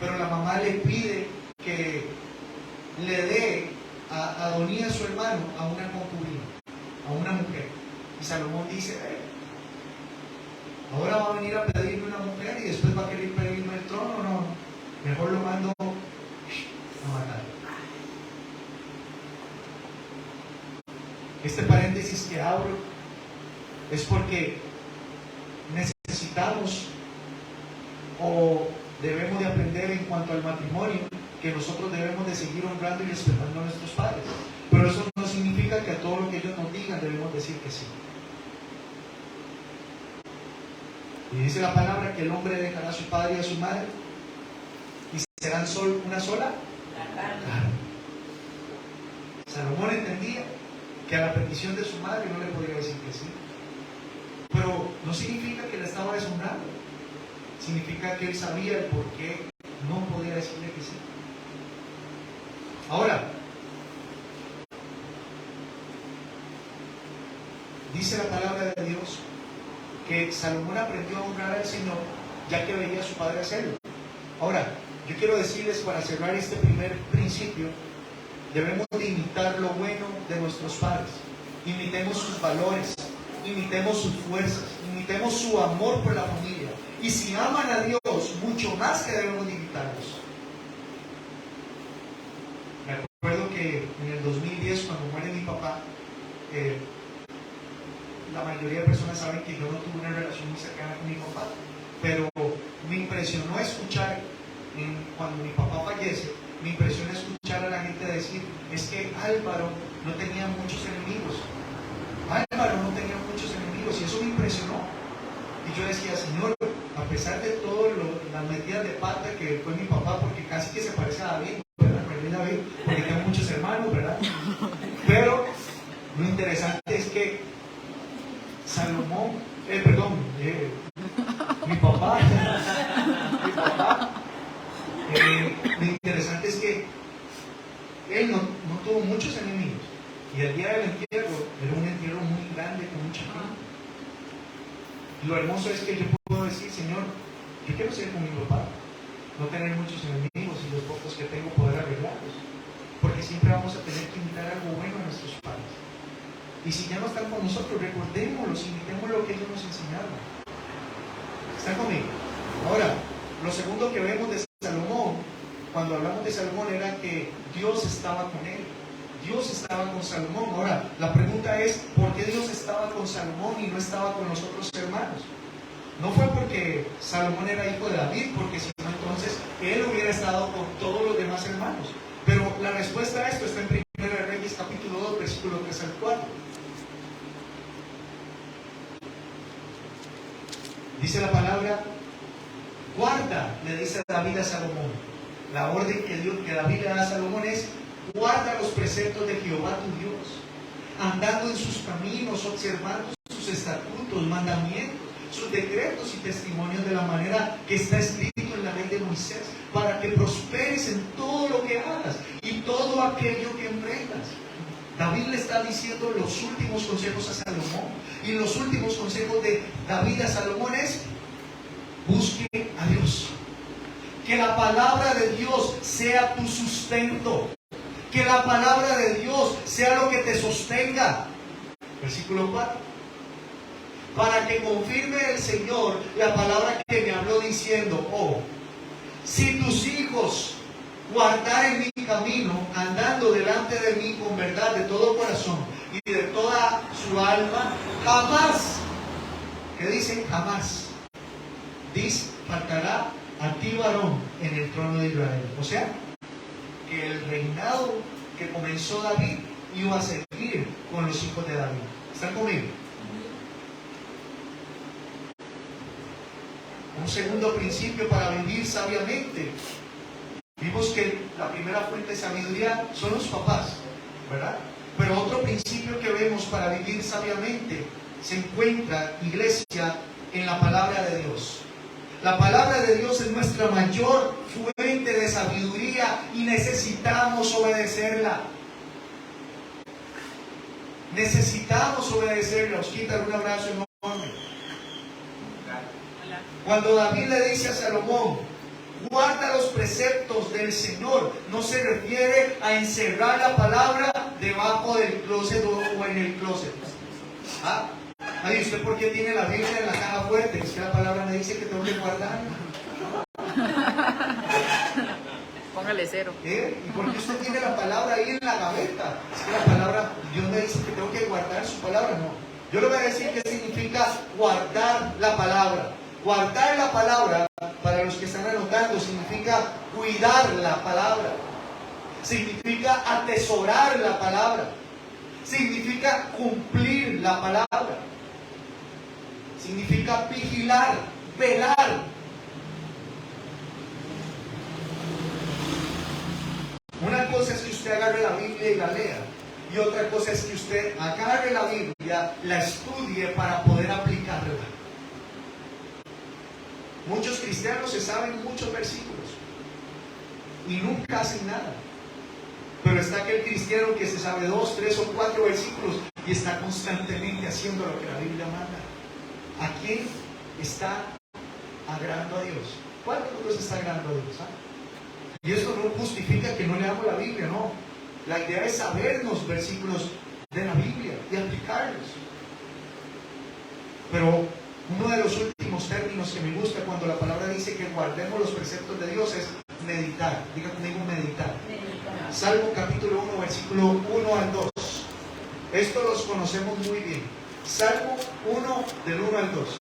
A: pero la mamá le pide que le dé a Adonías, su hermano, a una concubina, a una mujer. Y Salomón dice: ahora va a venir a pedirme una mujer y después va a querer pedirme el trono. No, mejor lo mando a matar. Este paréntesis que abro es porque necesitamos o debemos de aprender en cuanto al matrimonio que nosotros debemos de seguir honrando y respetando a nuestros padres. Pero eso no significa que a todo lo que ellos nos digan debemos decir que sí. Y dice la palabra que el hombre dejará a su padre y a su madre y serán una sola carne. Salomón entendía que a la petición de su madre no le podía decir que sí, pero no significa que la estaba deshonrando. Significa que él sabía el por qué no podía decirle que sí. Ahora, dice la palabra de Dios que Salomón aprendió a honrar al Señor ya que veía a su padre hacerlo. Ahora, yo quiero decirles, para cerrar este primer principio, debemos de imitar lo bueno de nuestros padres. Imitemos sus valores, imitemos sus fuerzas, imitemos su amor por la familia. Y si aman a Dios, mucho más que debemos de imitarlos. Me acuerdo que en el 2010, cuando muere mi papá, la mayoría de personas saben que yo no tuve una relación muy cercana con mi papá, pero me impresionó escuchar, cuando mi papá fallece, me impresionó escuchar a la gente decir: es que Álvaro no tenía muchos enemigos. Álvaro no tenía muchos enemigos, y eso me impresionó. Y yo decía: Señor, a pesar de todas las metidas de pata que fue mi papá, porque casi que se parece a David, ¿verdad? David, porque tengo muchos hermanos, ¿verdad? Pero lo interesante es que Salomón, mi papá, lo interesante es que él no tuvo muchos enemigos, y el día del entierro era un entierro muy grande con mucha gente. Lo hermoso es que yo puedo decir: Señor, yo quiero ser como mi papá, no tener muchos enemigos y los pocos que tengo poder arreglarlos, porque siempre vamos a tener que imitar algo bueno a nuestros padres. Y si ya no están con nosotros, recordémoslos, imitemos lo que ellos nos enseñaron. ¿Están conmigo? Ahora, lo segundo que vemos de Salomón, cuando hablamos de Salomón, era que Dios estaba con él. Dios estaba con Salomón. Ahora, la pregunta es: ¿por qué Dios estaba con Salomón y no estaba con los otros hermanos? No fue porque Salomón era hijo de David, porque si no, entonces él hubiera estado con todos los demás hermanos. Pero la respuesta a esto está en 1 Reyes capítulo 2, versículo 3 al 4. Dice la palabra, guarda, le dice David a Salomón. La orden que David le da a Salomón es, guarda los preceptos de Jehová tu Dios, andando en sus caminos, observando sus estatutos, mandamientos, sus decretos y testimonios de la manera que está escrito en la ley de Moisés, para que prosperes en todo lo que hagas y todo aquello que emprendas. David le está diciendo los últimos consejos a Salomón, y los últimos consejos de David a Salomón es: busque a Dios. Que la palabra de Dios sea tu sustento. Que la palabra de Dios sea lo que te sostenga. Versículo 4. Para que confirme el Señor la palabra que me habló diciendo: oh, si tus hijos guardaren mi camino, andando delante de mí con verdad de todo corazón y de toda su alma, jamás, ¿qué dicen? Jamás, faltará a ti varón en el trono de Israel. O sea, que el reinado que comenzó David iba a seguir con los hijos de David. ¿Están conmigo? Un segundo principio para vivir sabiamente. Vimos que la primera fuente de sabiduría son los papás, ¿verdad? Pero otro principio que vemos para vivir sabiamente se encuentra, iglesia, en la palabra de Dios. La palabra de Dios es nuestra mayor fuente de sabiduría y necesitamos obedecerla. Necesitamos obedecerla. Os quitan un abrazo enorme. Cuando David le dice a Salomón, guarda los preceptos del Señor, no se refiere a encerrar la palabra debajo del closet o en el closet. ¿Ah? Ay, ¿usted por qué tiene la Biblia en la caja fuerte? Es que la palabra me dice que tengo que guardarla.
B: Póngale 0.
A: ¿Y por qué usted tiene la palabra ahí en la gaveta? Es que la palabra, Dios me dice que tengo que guardar su palabra. No. Yo le voy a decir qué significa guardar la palabra. Guardar la palabra, para los que están anotando, significa cuidar la palabra. Significa atesorar la palabra. Significa cumplir la palabra. Significa vigilar, velar. Una cosa es que usted agarre la Biblia y la lea, y otra cosa es que usted agarre la Biblia, la estudie para poder aplicarla. Muchos cristianos se saben muchos versículos y nunca hacen nada. Pero está aquel cristiano que se sabe 2, 3 o 4 versículos y está constantemente haciendo lo que la Biblia manda. ¿A quién está agradando a Dios? ¿Cuál de nosotros está agradando a Dios? Y esto no justifica que no leamos la Biblia, no. La idea es saber los versículos de la Biblia y aplicarlos. Pero uno de los últimos términos que me gusta cuando la palabra dice que guardemos los preceptos de Dios es meditar. Diga conmigo, meditar. Salmo capítulo 1, versículo 1 al 2. Esto los conocemos muy bien. Salmo 1, del 1 al 2.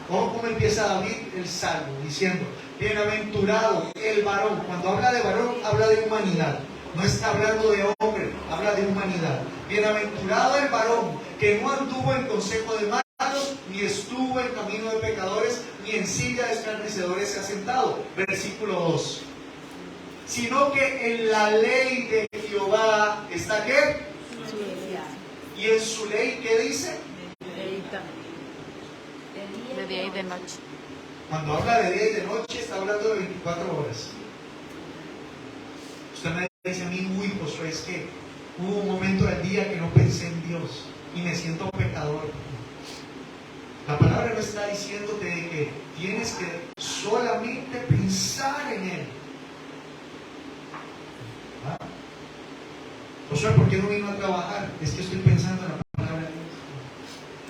A: Ojo cómo empieza David el salmo, diciendo: bienaventurado el varón. Cuando habla de varón, habla de humanidad. No está hablando de hombre, habla de humanidad. Bienaventurado el varón que no anduvo en consejo de malos, ni estuvo en camino de pecadores, ni en silla de escarnecedores se ha sentado. Versículo 2. Sino que en la ley de Jehová está ¿qué? Y en su ley, ¿qué dice?
B: De día y de noche.
A: Cuando habla de día y de noche, está hablando de 24 horas. Usted me dice a mí, uy, Josué, es que hubo un momento del día que no pensé en Dios y me siento pecador. La palabra no está diciéndote de que tienes que solamente pensar en Él. ¿Ah? Josué, ¿por qué no vino a trabajar? Es que estoy pensando en la palabra de Dios.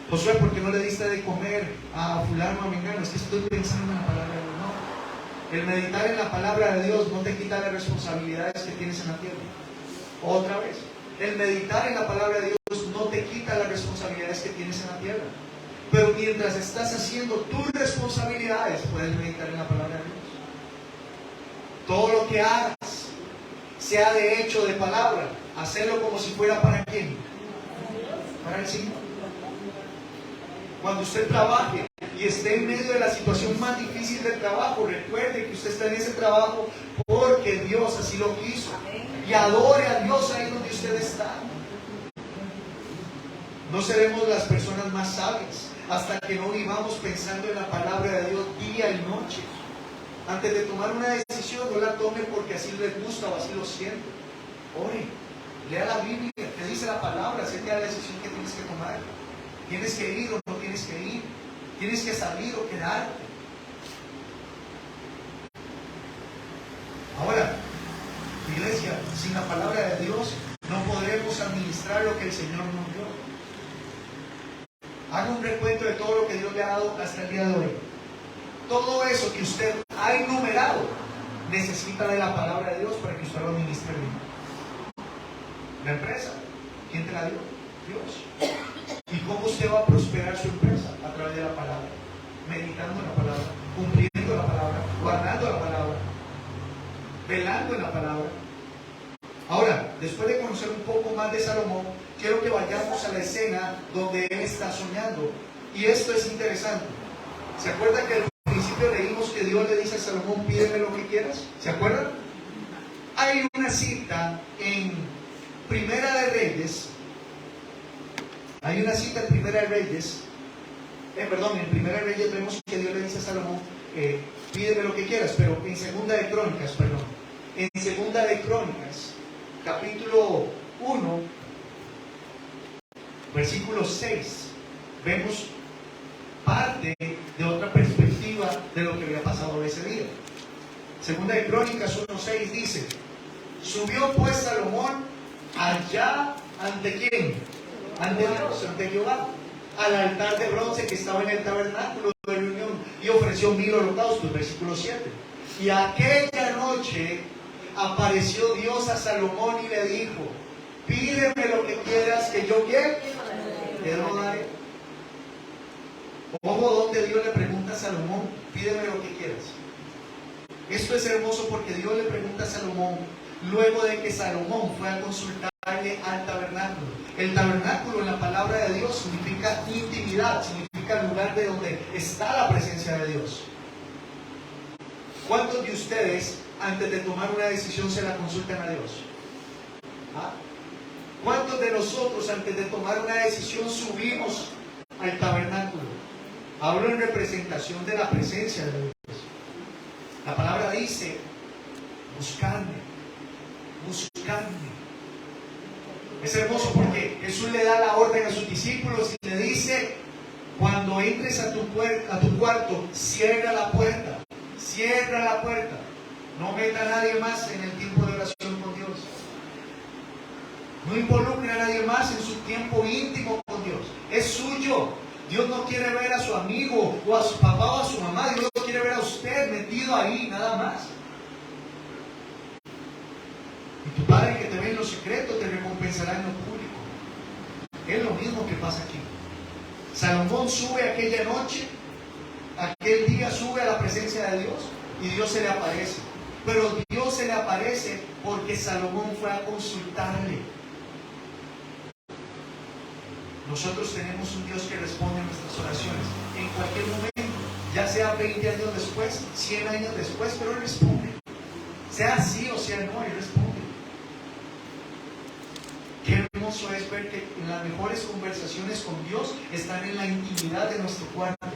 A: Josué, ¿por qué no le diste de comer a fulano, a mengano? Es que estoy pensando en la palabra de Dios. No. El meditar en la palabra de Dios no te quita las responsabilidades que tienes en la tierra. Otra vez, el meditar en la palabra de Dios no te quita las responsabilidades que tienes en la tierra. Pero mientras estás haciendo tus responsabilidades, puedes meditar en la palabra de Dios. Todo lo que hagas, sea de hecho, de palabra, hacerlo como si fuera para ¿quién? Para el Señor. Cuando usted trabaje y y esté en medio de la situación más difícil del trabajo, recuerde que usted está en ese trabajo porque Dios así lo quiso. Y adore a Dios ahí donde usted está. No seremos las personas más sabias hasta que no vivamos pensando en la palabra de Dios día y noche. Antes de tomar una decisión, no la tome porque así les gusta o así lo siente. Ore, lea la Biblia, te dice la palabra acerca de la decisión que tienes que tomar. ¿Tienes que ir o no tienes que ir? ¿Tienes que salir o quedarte? Ahora, iglesia, sin la palabra de Dios no podremos administrar lo que el Señor nos dio. Haga un recuento de todo lo que Dios le ha dado hasta el día de hoy. Todo eso que usted ha enumerado necesita de la palabra de Dios para que usted lo administre bien. La empresa, ¿quién te la dio? Dios. ¿Y cómo usted va a prosperar su empresa? A través de la palabra, meditando en la palabra, cumpliendo la palabra, guardando la palabra, velando en la palabra. Ahora, después de conocer un poco más de Salomón, quiero que vayamos a la escena donde él está soñando. Y esto es interesante. ¿Se acuerdan que al principio leímos que Dios le dice a Salomón, pídeme lo que quieras? ¿Se acuerdan? Hay una cita en Primera de Reyes. Hay una cita en Primera de Reyes. En Primera de Reyes vemos que Dios le dice a Salomón, pídeme lo que quieras, pero en Segunda de Crónicas, En Segunda de Crónicas, capítulo 1, versículo 6, vemos parte de otra perspectiva de lo que había pasado ese día. Segunda de Crónicas 1:6 dice: subió pues Salomón allá ante ¿quién? Ante Dios, ante Jehová, al altar de bronce que estaba en el tabernáculo de reunión, y ofreció 1000 holocaustos. Versículo 7. Y aquella noche apareció Dios a Salomón y le dijo: pídeme lo que quieras que yo quiera, te lo daré. Ojo donde Dios le pregunta a Salomón: pídeme lo que quieras. Esto es hermoso porque Dios le pregunta a Salomón luego de que Salomón fue a consultarle al tabernáculo. El tabernáculo en la palabra de Dios significa intimidad, significa el lugar de donde está la presencia de Dios. ¿Cuántos de ustedes antes de tomar una decisión se la consultan a Dios? ¿Ah? ¿Cuántos de nosotros antes de tomar una decisión subimos al tabernáculo? Hablo en representación de la presencia de Dios. La palabra dice: buscarme, buscarme. Es hermoso porque Jesús le da la orden a sus discípulos y le dice: cuando entres a tu cuarto, cierra la puerta. Cierra la puerta. No meta a nadie más en el tiempo de oración con Dios. No involucre a nadie más en su tiempo íntimo con Dios. Es suyo. Dios no quiere ver a su amigo o a su papá o a su mamá. Dios quiere ver a usted metido ahí, nada más. Y tu Padre que te ve en lo secreto te recompensará en lo público. Es lo mismo que pasa aquí. Salomón sube aquella noche, aquel día sube a la presencia de Dios y Dios se le aparece. Pero Dios se le aparece porque Salomón fue a consultarle. Nosotros tenemos un Dios que responde a nuestras oraciones en cualquier momento, ya sea 20 años después, 100 años después, pero Él responde. Sea sí o sea no, Él responde. Qué hermoso es ver que las mejores conversaciones con Dios están en la intimidad de nuestro cuarto.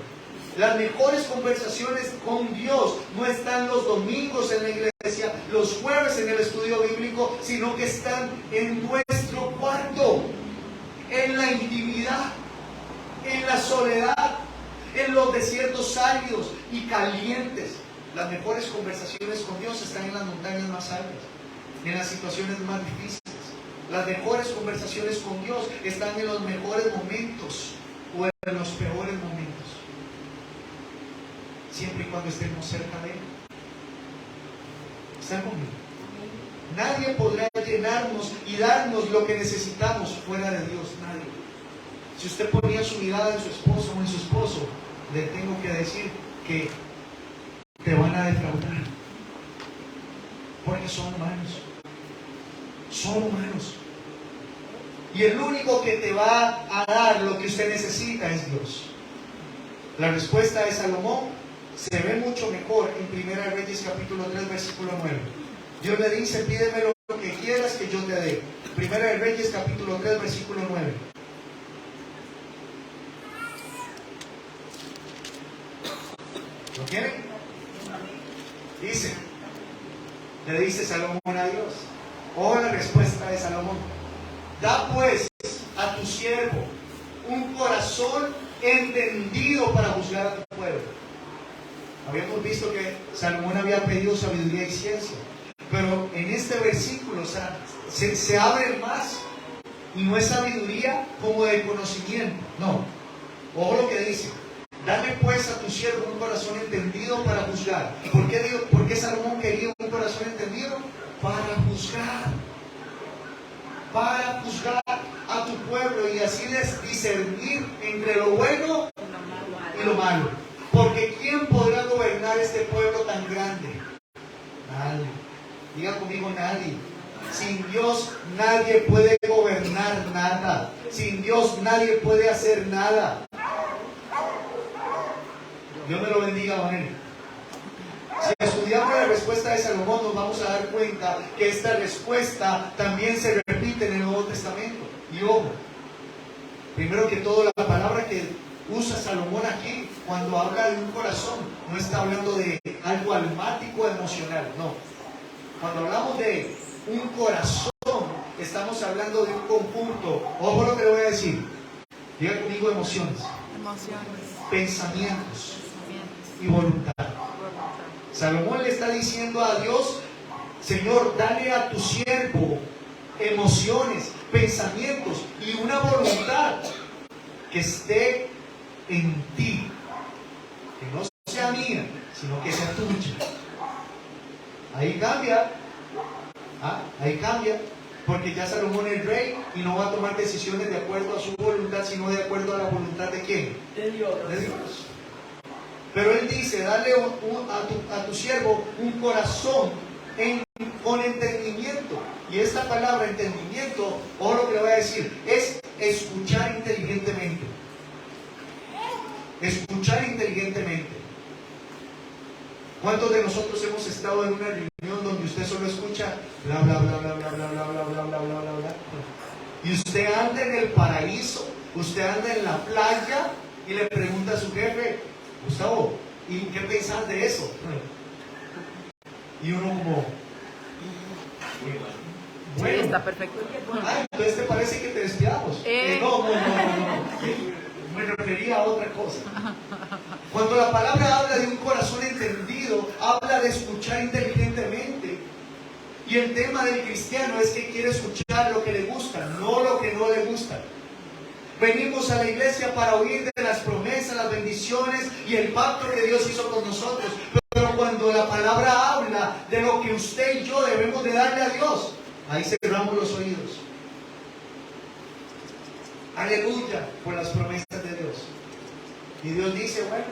A: Las mejores conversaciones con Dios no están los domingos en la iglesia, los jueves en el estudio bíblico, sino que están en nuestro cuarto, en la intimidad, en la soledad, en los desiertos áridos y calientes. Las mejores conversaciones con Dios están en las montañas más altas, en las situaciones más difíciles. Las mejores conversaciones con Dios están en los mejores momentos o en los peores momentos, siempre y cuando estemos cerca de Él. ¿Están conmigo? Nadie podrá llenarnos y darnos lo que necesitamos fuera de Dios, nadie. Si usted ponía su mirada en su esposo o en su esposo, le tengo que decir que te van a defraudar, porque son humanos. Son humanos. Y el único que te va a dar lo que usted necesita es Dios. La respuesta de Salomón se ve mucho mejor en Primera de Reyes capítulo 3 versículo 9. Dios le dice, pídeme lo que quieras que yo te dé. Primera de Reyes capítulo 3 versículo 9. ¿Lo quieren? Dice, le dice Salomón a Dios. Oh, la respuesta de Salomón. Da pues a tu siervo un corazón entendido para juzgar a tu pueblo. Habíamos visto que Salomón había pedido sabiduría y ciencia, pero en este versículo, o sea, se abre más, y no es sabiduría como de conocimiento, no. Ojo lo que dice. Dame pues a tu siervo un corazón entendido para juzgar. ¿Y por qué Salomón quería un corazón entendido? Para juzgar. Para juzgar a tu pueblo y así discernir entre lo bueno y lo malo. Porque ¿quién podrá gobernar este pueblo tan grande? Nadie. Diga conmigo, nadie. Sin Dios nadie puede gobernar nada. Sin Dios nadie puede hacer nada. Dios me lo bendiga, don Henry. Si estudiamos la respuesta de Salomón, nos vamos a dar cuenta que esta respuesta también se repite en el Nuevo Testamento. Y ojo, primero que todo, la palabra que usa Salomón aquí, cuando habla de un corazón, no está hablando de algo almático, emocional, no. Cuando hablamos de un corazón, estamos hablando de un conjunto. Ojo lo que le voy a decir. Diga conmigo emociones, pensamientos y voluntad. Salomón le está diciendo a Dios, Señor, dale a tu siervo emociones, pensamientos y una voluntad que esté en ti, que no sea mía, sino que sea tuya. Ahí cambia, ahí cambia, porque ya Salomón es rey y no va a tomar decisiones de acuerdo a su voluntad, sino de acuerdo a la voluntad de ¿quién? De Dios. De Dios. Pero él dice, dale a tu siervo un corazón con entendimiento. Y esta palabra entendimiento, o lo que le voy a decir, es escuchar inteligentemente. Escuchar inteligentemente. ¿Cuántos de nosotros hemos estado en una reunión donde usted solo escucha bla bla bla bla bla bla bla bla bla bla bla bla bla? Y usted anda en el paraíso, usted anda en la playa y le pregunta a su jefe, Gustavo, ¿y qué pensás de eso? Y uno como, bueno,
B: sí, está perfecto.
A: Entonces te parece que te desviamos. No. Me refería a otra cosa. Cuando la palabra habla de un corazón entendido, habla de escuchar inteligentemente. Y el tema del cristiano es que quiere escuchar lo que le gusta, no lo que no le gusta. Venimos a la iglesia para oír de las promesas, las bendiciones y el pacto que Dios hizo con nosotros. Pero cuando la palabra habla de lo que usted y yo debemos de darle a Dios, ahí cerramos los oídos. Aleluya por las promesas de Dios. Y Dios dice, bueno,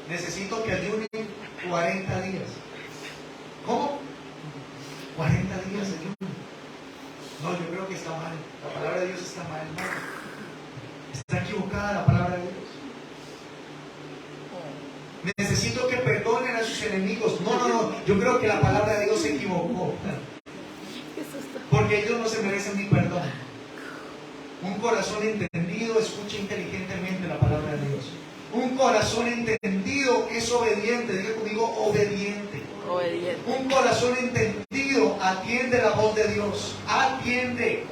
A: necesito que ayunen 40 días. ¿Cómo? 40 días de ayuno. No, yo creo que está mal. La palabra de Dios está mal. Está equivocada la palabra de Dios. Necesito que perdonen a sus enemigos. No. Yo creo que la palabra de Dios se equivocó. Porque ellos no se merecen mi perdón. Un corazón entendido escucha inteligentemente la palabra de Dios. Un corazón entendido es obediente. Diga conmigo, obediente. Un corazón entendido atiende la voz de Dios. Atiende.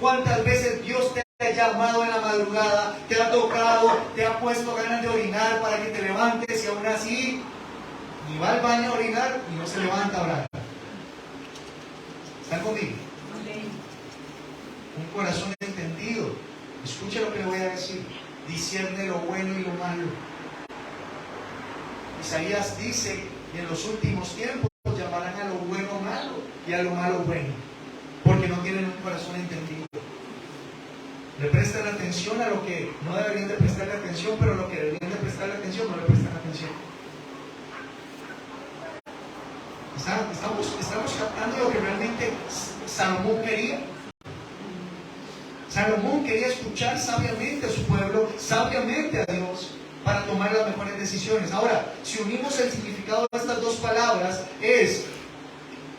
A: ¿Cuántas veces Dios te ha llamado en la madrugada, te ha tocado, te ha puesto ganas de orinar para que te levantes y aún así ni va al baño a orinar y no se levanta a orar? ¿Están conmigo? Un corazón entendido. Escuche lo que le voy a decir. Discierne lo bueno y lo malo. Isaías dice que en los últimos tiempos llamarán a lo bueno malo y a lo malo bueno, porque no tienen un corazón entendido. Le prestan atención a lo que no deberían de prestarle atención, pero lo que deberían de prestarle atención no le prestan atención. Estamos captando lo que realmente Salomón quería. Salomón quería escuchar sabiamente a su pueblo, sabiamente a Dios. para tomar las mejores decisiones. Ahora, si unimos el significado de estas dos palabras, es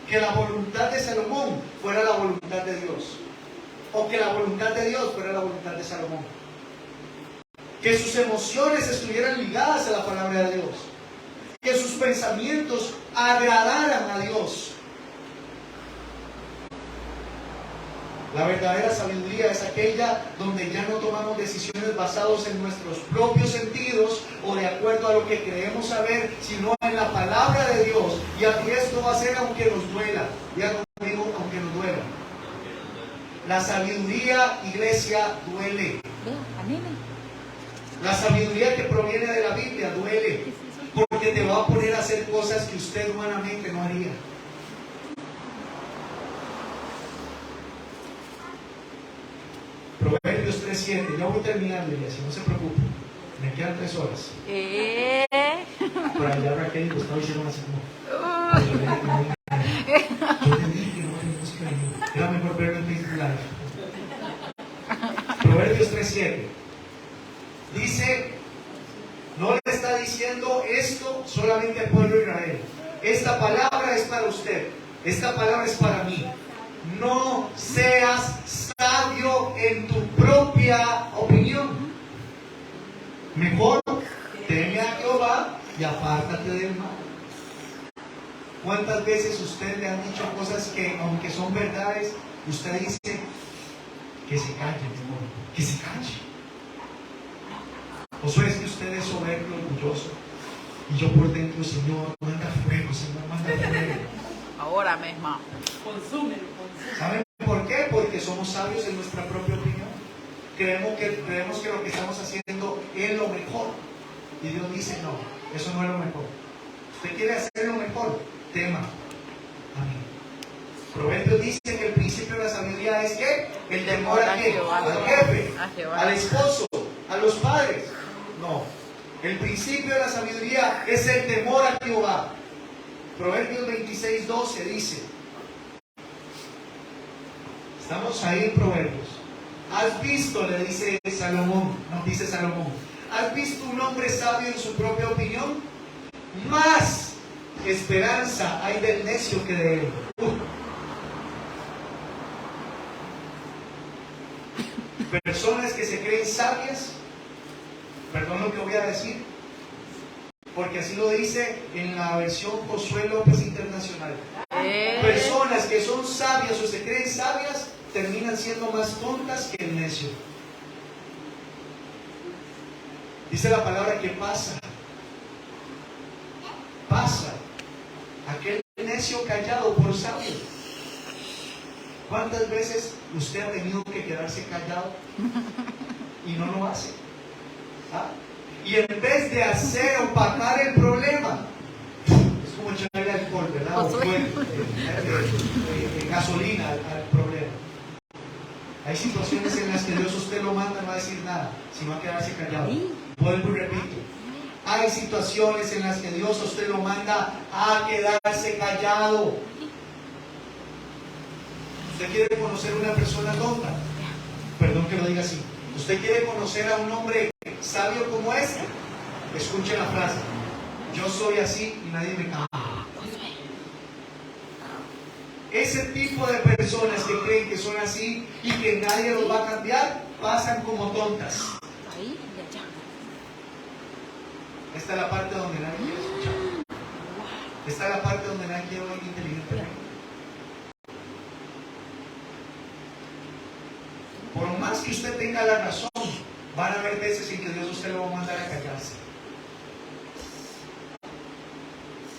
A: que la voluntad de Salomón fuera la voluntad de Dios, o que la voluntad de Dios fuera la voluntad de Salomón. Que sus emociones estuvieran ligadas a la palabra de Dios, que sus pensamientos agradaran a Dios. La verdadera sabiduría es aquella donde ya no tomamos decisiones basadas en nuestros propios sentidos o de acuerdo a lo que creemos saber, sino en la palabra de Dios. Y aquí esto va a ser aunque nos duela. Ya conmigo, aunque nos duela. La sabiduría, iglesia, duele. La sabiduría que proviene de la Biblia duele, porque te va a poner a hacer cosas que usted humanamente no haría. Proverbios 3:7. Ya voy terminando, iglesia, no se preocupe. Me quedan 3 horas. Por allá Raquel y Gustavo hicieron así como... Yo te dije que no tenemos que venir. Era mejor verlo en Facebook Live. Proverbios 3:7. Dice, no le está diciendo esto solamente al pueblo de Israel. Esta palabra es para usted. Esta palabra es para mí. No seas sabio en tu propia opinión. Mejor teme a Jehová y apártate del mal. ¿Cuántas veces usted le han dicho cosas que, aunque son verdades, usted dice que se calle, mejor, que se calle? ¿O es que usted es soberbio, orgulloso? Y yo por dentro, Señor, manda fuego, Señor, manda fuego.
B: Ahora mismo.
C: Consúmelo.
A: ¿Saben por qué? Porque somos sabios en nuestra propia opinión. Creemos que lo que estamos haciendo es lo mejor. Y Dios dice, no, eso no es lo mejor. Usted quiere hacer lo mejor, tema a mí. Proverbios dice que el principio de la sabiduría es ¿qué? El temor a quién, al jefe, al esposo, a los padres. No, el principio de la sabiduría es el temor a Jehová. Proverbios 26:12 dice, estamos ahí en Proverbios. ¿Has visto? Le dice Salomón, nos dice Salomón, ¿has visto un hombre sabio en su propia opinión? Más esperanza hay del necio que de él. Personas que se creen sabias, perdón lo que voy a decir, porque así lo dice en la versión Josué López Internacional. Personas que son sabias o se creen sabias terminan siendo más tontas que el necio. Dice la palabra que pasa aquel necio callado por sabio. ¿Cuántas veces usted ha tenido que quedarse callado y no lo hace? ¿Ah? Y en vez de hacer opacar el problema, es como echarle alcohol, ¿verdad? O gasolina al problema. Hay situaciones en las que Dios usted lo manda, no va a decir nada, sino a quedarse callado. Vuelvo y repito. Hay situaciones en las que Dios usted lo manda a quedarse callado. ¿Usted quiere conocer una persona tonta? Perdón que lo diga así. ¿Usted quiere conocer a un hombre sabio como este? Escuche la frase. Yo soy así y nadie me cambia. Ese tipo de personas que creen que son así y que nadie los va a cambiar, pasan como tontas. Esta es la parte donde nadie quiere escuchar. Esta es la parte donde nadie quiere oír inteligentemente. Por más que usted tenga la razón, van a haber veces en que Dios usted lo va a mandar a callarse.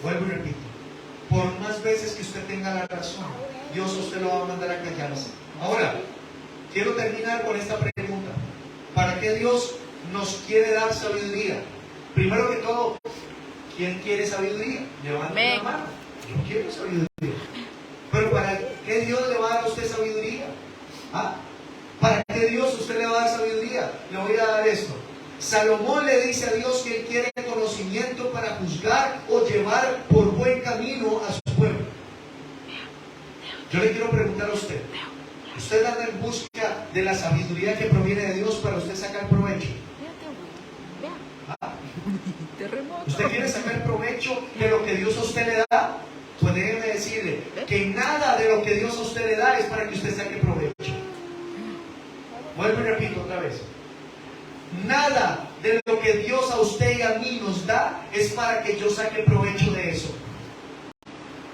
A: Vuelvo y repito. Por más veces que usted tenga la razón, Dios usted lo va a mandar a callarse. Ahora, quiero terminar con esta pregunta. ¿Para qué Dios nos quiere dar sabiduría? Primero que todo, ¿quién quiere sabiduría? Levante la mano. Yo quiero sabiduría. Pero ¿para qué Dios le va a dar a usted sabiduría? ¿Ah? ¿Para qué Dios usted le va a dar sabiduría? Le voy a dar esto. Salomón le dice a Dios que él quiere conocimiento para juzgar o llevar por buen camino a su pueblo. Yo le quiero preguntar a usted. ¿Usted anda en busca de la sabiduría que proviene de Dios para usted sacar provecho? ¿Ah?
B: Terremoto.
A: ¿Usted quiere sacar provecho de lo que Dios a usted le da? Pues déjeme decirle que nada de lo que Dios a usted le da es para que usted saque provecho. Vuelvo y repito otra vez. Nada de lo que Dios a usted y a mí nos da es para que yo saque provecho de eso.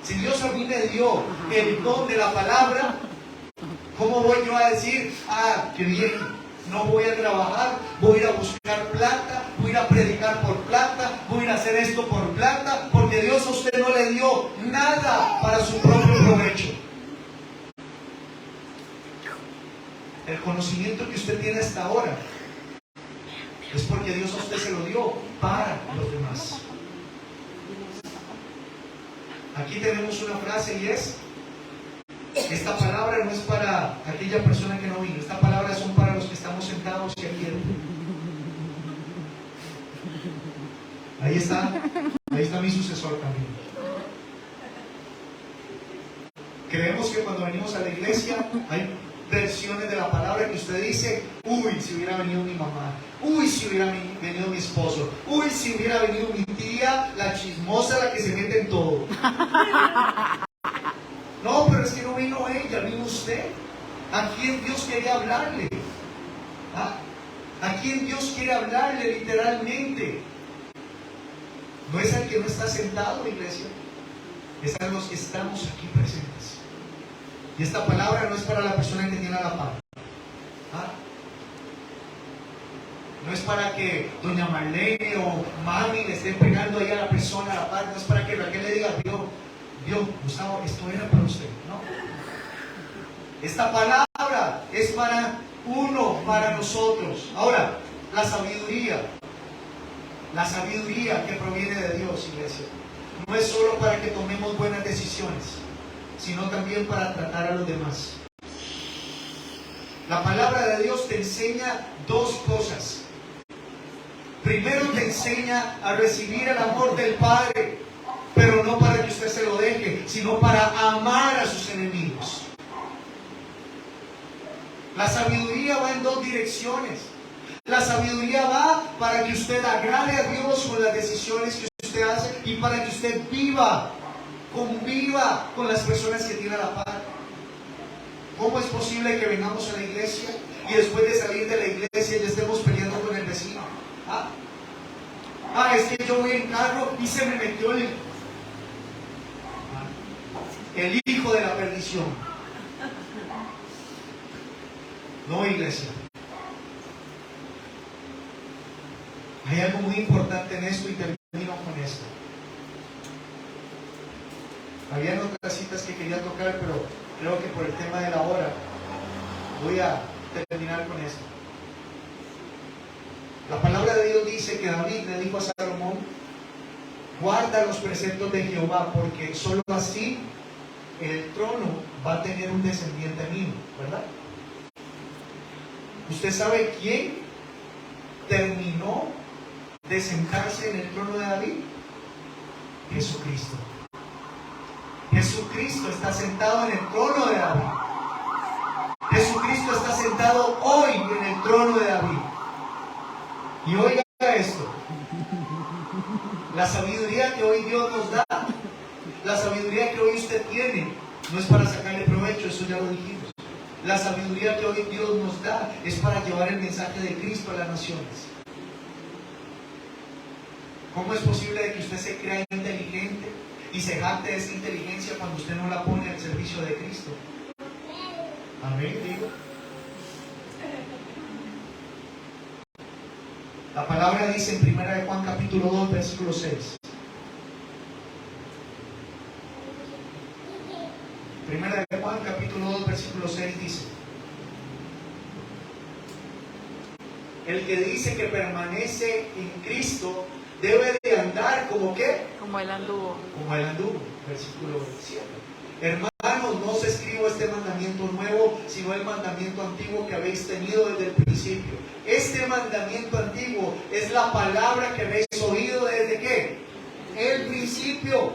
A: Si Dios a mí me dio el don de la palabra, ¿cómo voy yo a decir, qué bien, no voy a trabajar, voy a ir a buscar plata, voy a ir a predicar por plata, voy a ir a hacer esto por plata? Porque Dios a usted no le dio nada para su propio provecho. El conocimiento que usted tiene hasta ahora es porque Dios a usted se lo dio para los demás. Aquí tenemos una frase y es: esta palabra no es para aquella persona que no vino, esta palabra son para los que estamos sentados y aquí. Ahí está mi sucesor también. Creemos que cuando venimos a la iglesia hay versiones de la palabra que usted dice: uy, si hubiera venido mi mamá, uy, si hubiera venido mi esposo, uy, si hubiera venido mi tía, la chismosa, la que se mete en todo. No, pero es que no vino ella, vino usted. ¿A quién Dios quería hablarle? ¿A quién Dios quiere hablarle literalmente? No es al que no está sentado, iglesia, es a los que estamos aquí presentes. Y esta palabra no es para la persona que tiene a la par. No es para que doña Marlene o mami le estén pegando ahí a la persona a la par. No es para que Raquel le diga: Dios, Gustavo, esto era para usted. No. Esta palabra es para uno, para nosotros. Ahora, la sabiduría que proviene de Dios, iglesia, no es solo para que tomemos buenas decisiones, sino también para tratar a los demás. La palabra de Dios te enseña dos cosas. Primero, te enseña a recibir el amor del Padre, pero no para que usted se lo deje, sino para amar a sus enemigos. La sabiduría va en dos direcciones. La sabiduría va para que usted agrade a Dios con las decisiones que usted hace y para que usted conviva con las personas que tiene a la par. ¿Cómo es posible que vengamos a la iglesia y después de salir de la iglesia ya estemos peleando con el vecino? Es que yo voy en carro y se me metió el hijo de la perdición. No, iglesia. Hay algo muy importante en esto y termino con esto. Habían otras citas que quería tocar, pero creo que por el tema de la hora voy a terminar con esto. La palabra de Dios dice que David le dijo a Salomón: guarda los preceptos de Jehová, porque solo así el trono va a tener un descendiente mío, ¿verdad? ¿Usted sabe quién terminó de sentarse en el trono de David? Jesucristo. Jesucristo está sentado en el trono de David. Jesucristo está sentado hoy en el trono de David. Y oiga esto: la sabiduría que hoy Dios nos da, la sabiduría que hoy usted tiene, no es para sacarle provecho, eso ya lo dijimos. La sabiduría que hoy Dios nos da es para llevar el mensaje de Cristo a las naciones. ¿Cómo es posible que usted se crea inteligente y se jacte de esa inteligencia cuando usted no la pone al servicio de Cristo? Amén, digo. La palabra dice en 1 Juan capítulo 2, versículo 6. 1 Juan capítulo 2, versículo 6 dice: el que dice que permanece en Cristo debe de andar como ¿qué?
B: Como él anduvo.
A: Como él anduvo. Versículo 7. Hermanos, no os escribo este mandamiento nuevo, sino el mandamiento antiguo que habéis tenido desde el principio. Este mandamiento antiguo es la palabra que habéis oído desde ¿qué? El principio.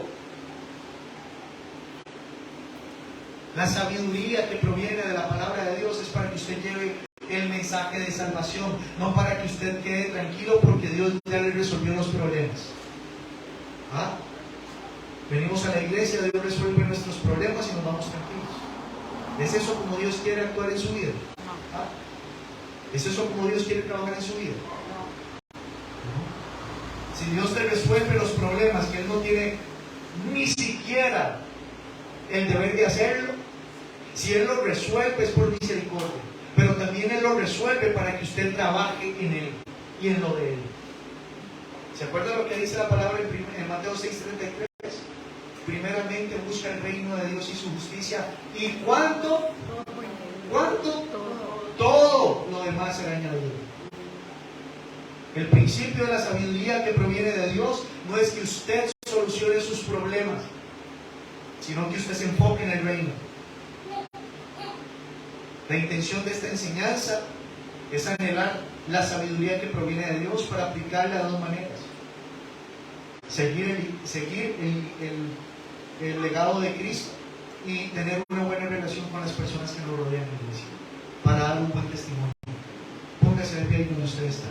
A: La sabiduría que proviene de la palabra de Dios es para que usted lleve el mensaje de salvación, no para que usted quede tranquilo porque Dios ya le resolvió los problemas. ¿Ah? Venimos a la iglesia, Dios resuelve nuestros problemas y nos vamos tranquilos. ¿Es eso como Dios quiere actuar en su vida? ¿Ah? ¿Es eso como Dios quiere trabajar en su vida? ¿No? Si Dios te resuelve los problemas que Él no tiene ni siquiera el deber de hacerlo, si Él lo resuelve es por misericordia, pero también Él lo resuelve para que usted trabaje en Él y en lo de Él. ¿Se acuerda lo que dice la palabra en Mateo 6:33? Primeramente busca el reino de Dios y su justicia, ¿y cuánto? ¿Cuánto? Todo lo demás será añadido. El principio de la sabiduría que proviene de Dios no es que usted solucione sus problemas, sino que usted se enfoque en el reino. La intención de esta enseñanza es anhelar la sabiduría que proviene de Dios para aplicarla de dos maneras: seguir el legado de Cristo y tener una buena relación con las personas que nos rodean en la iglesia, para dar un buen testimonio. Póngase de pie ahí donde usted está.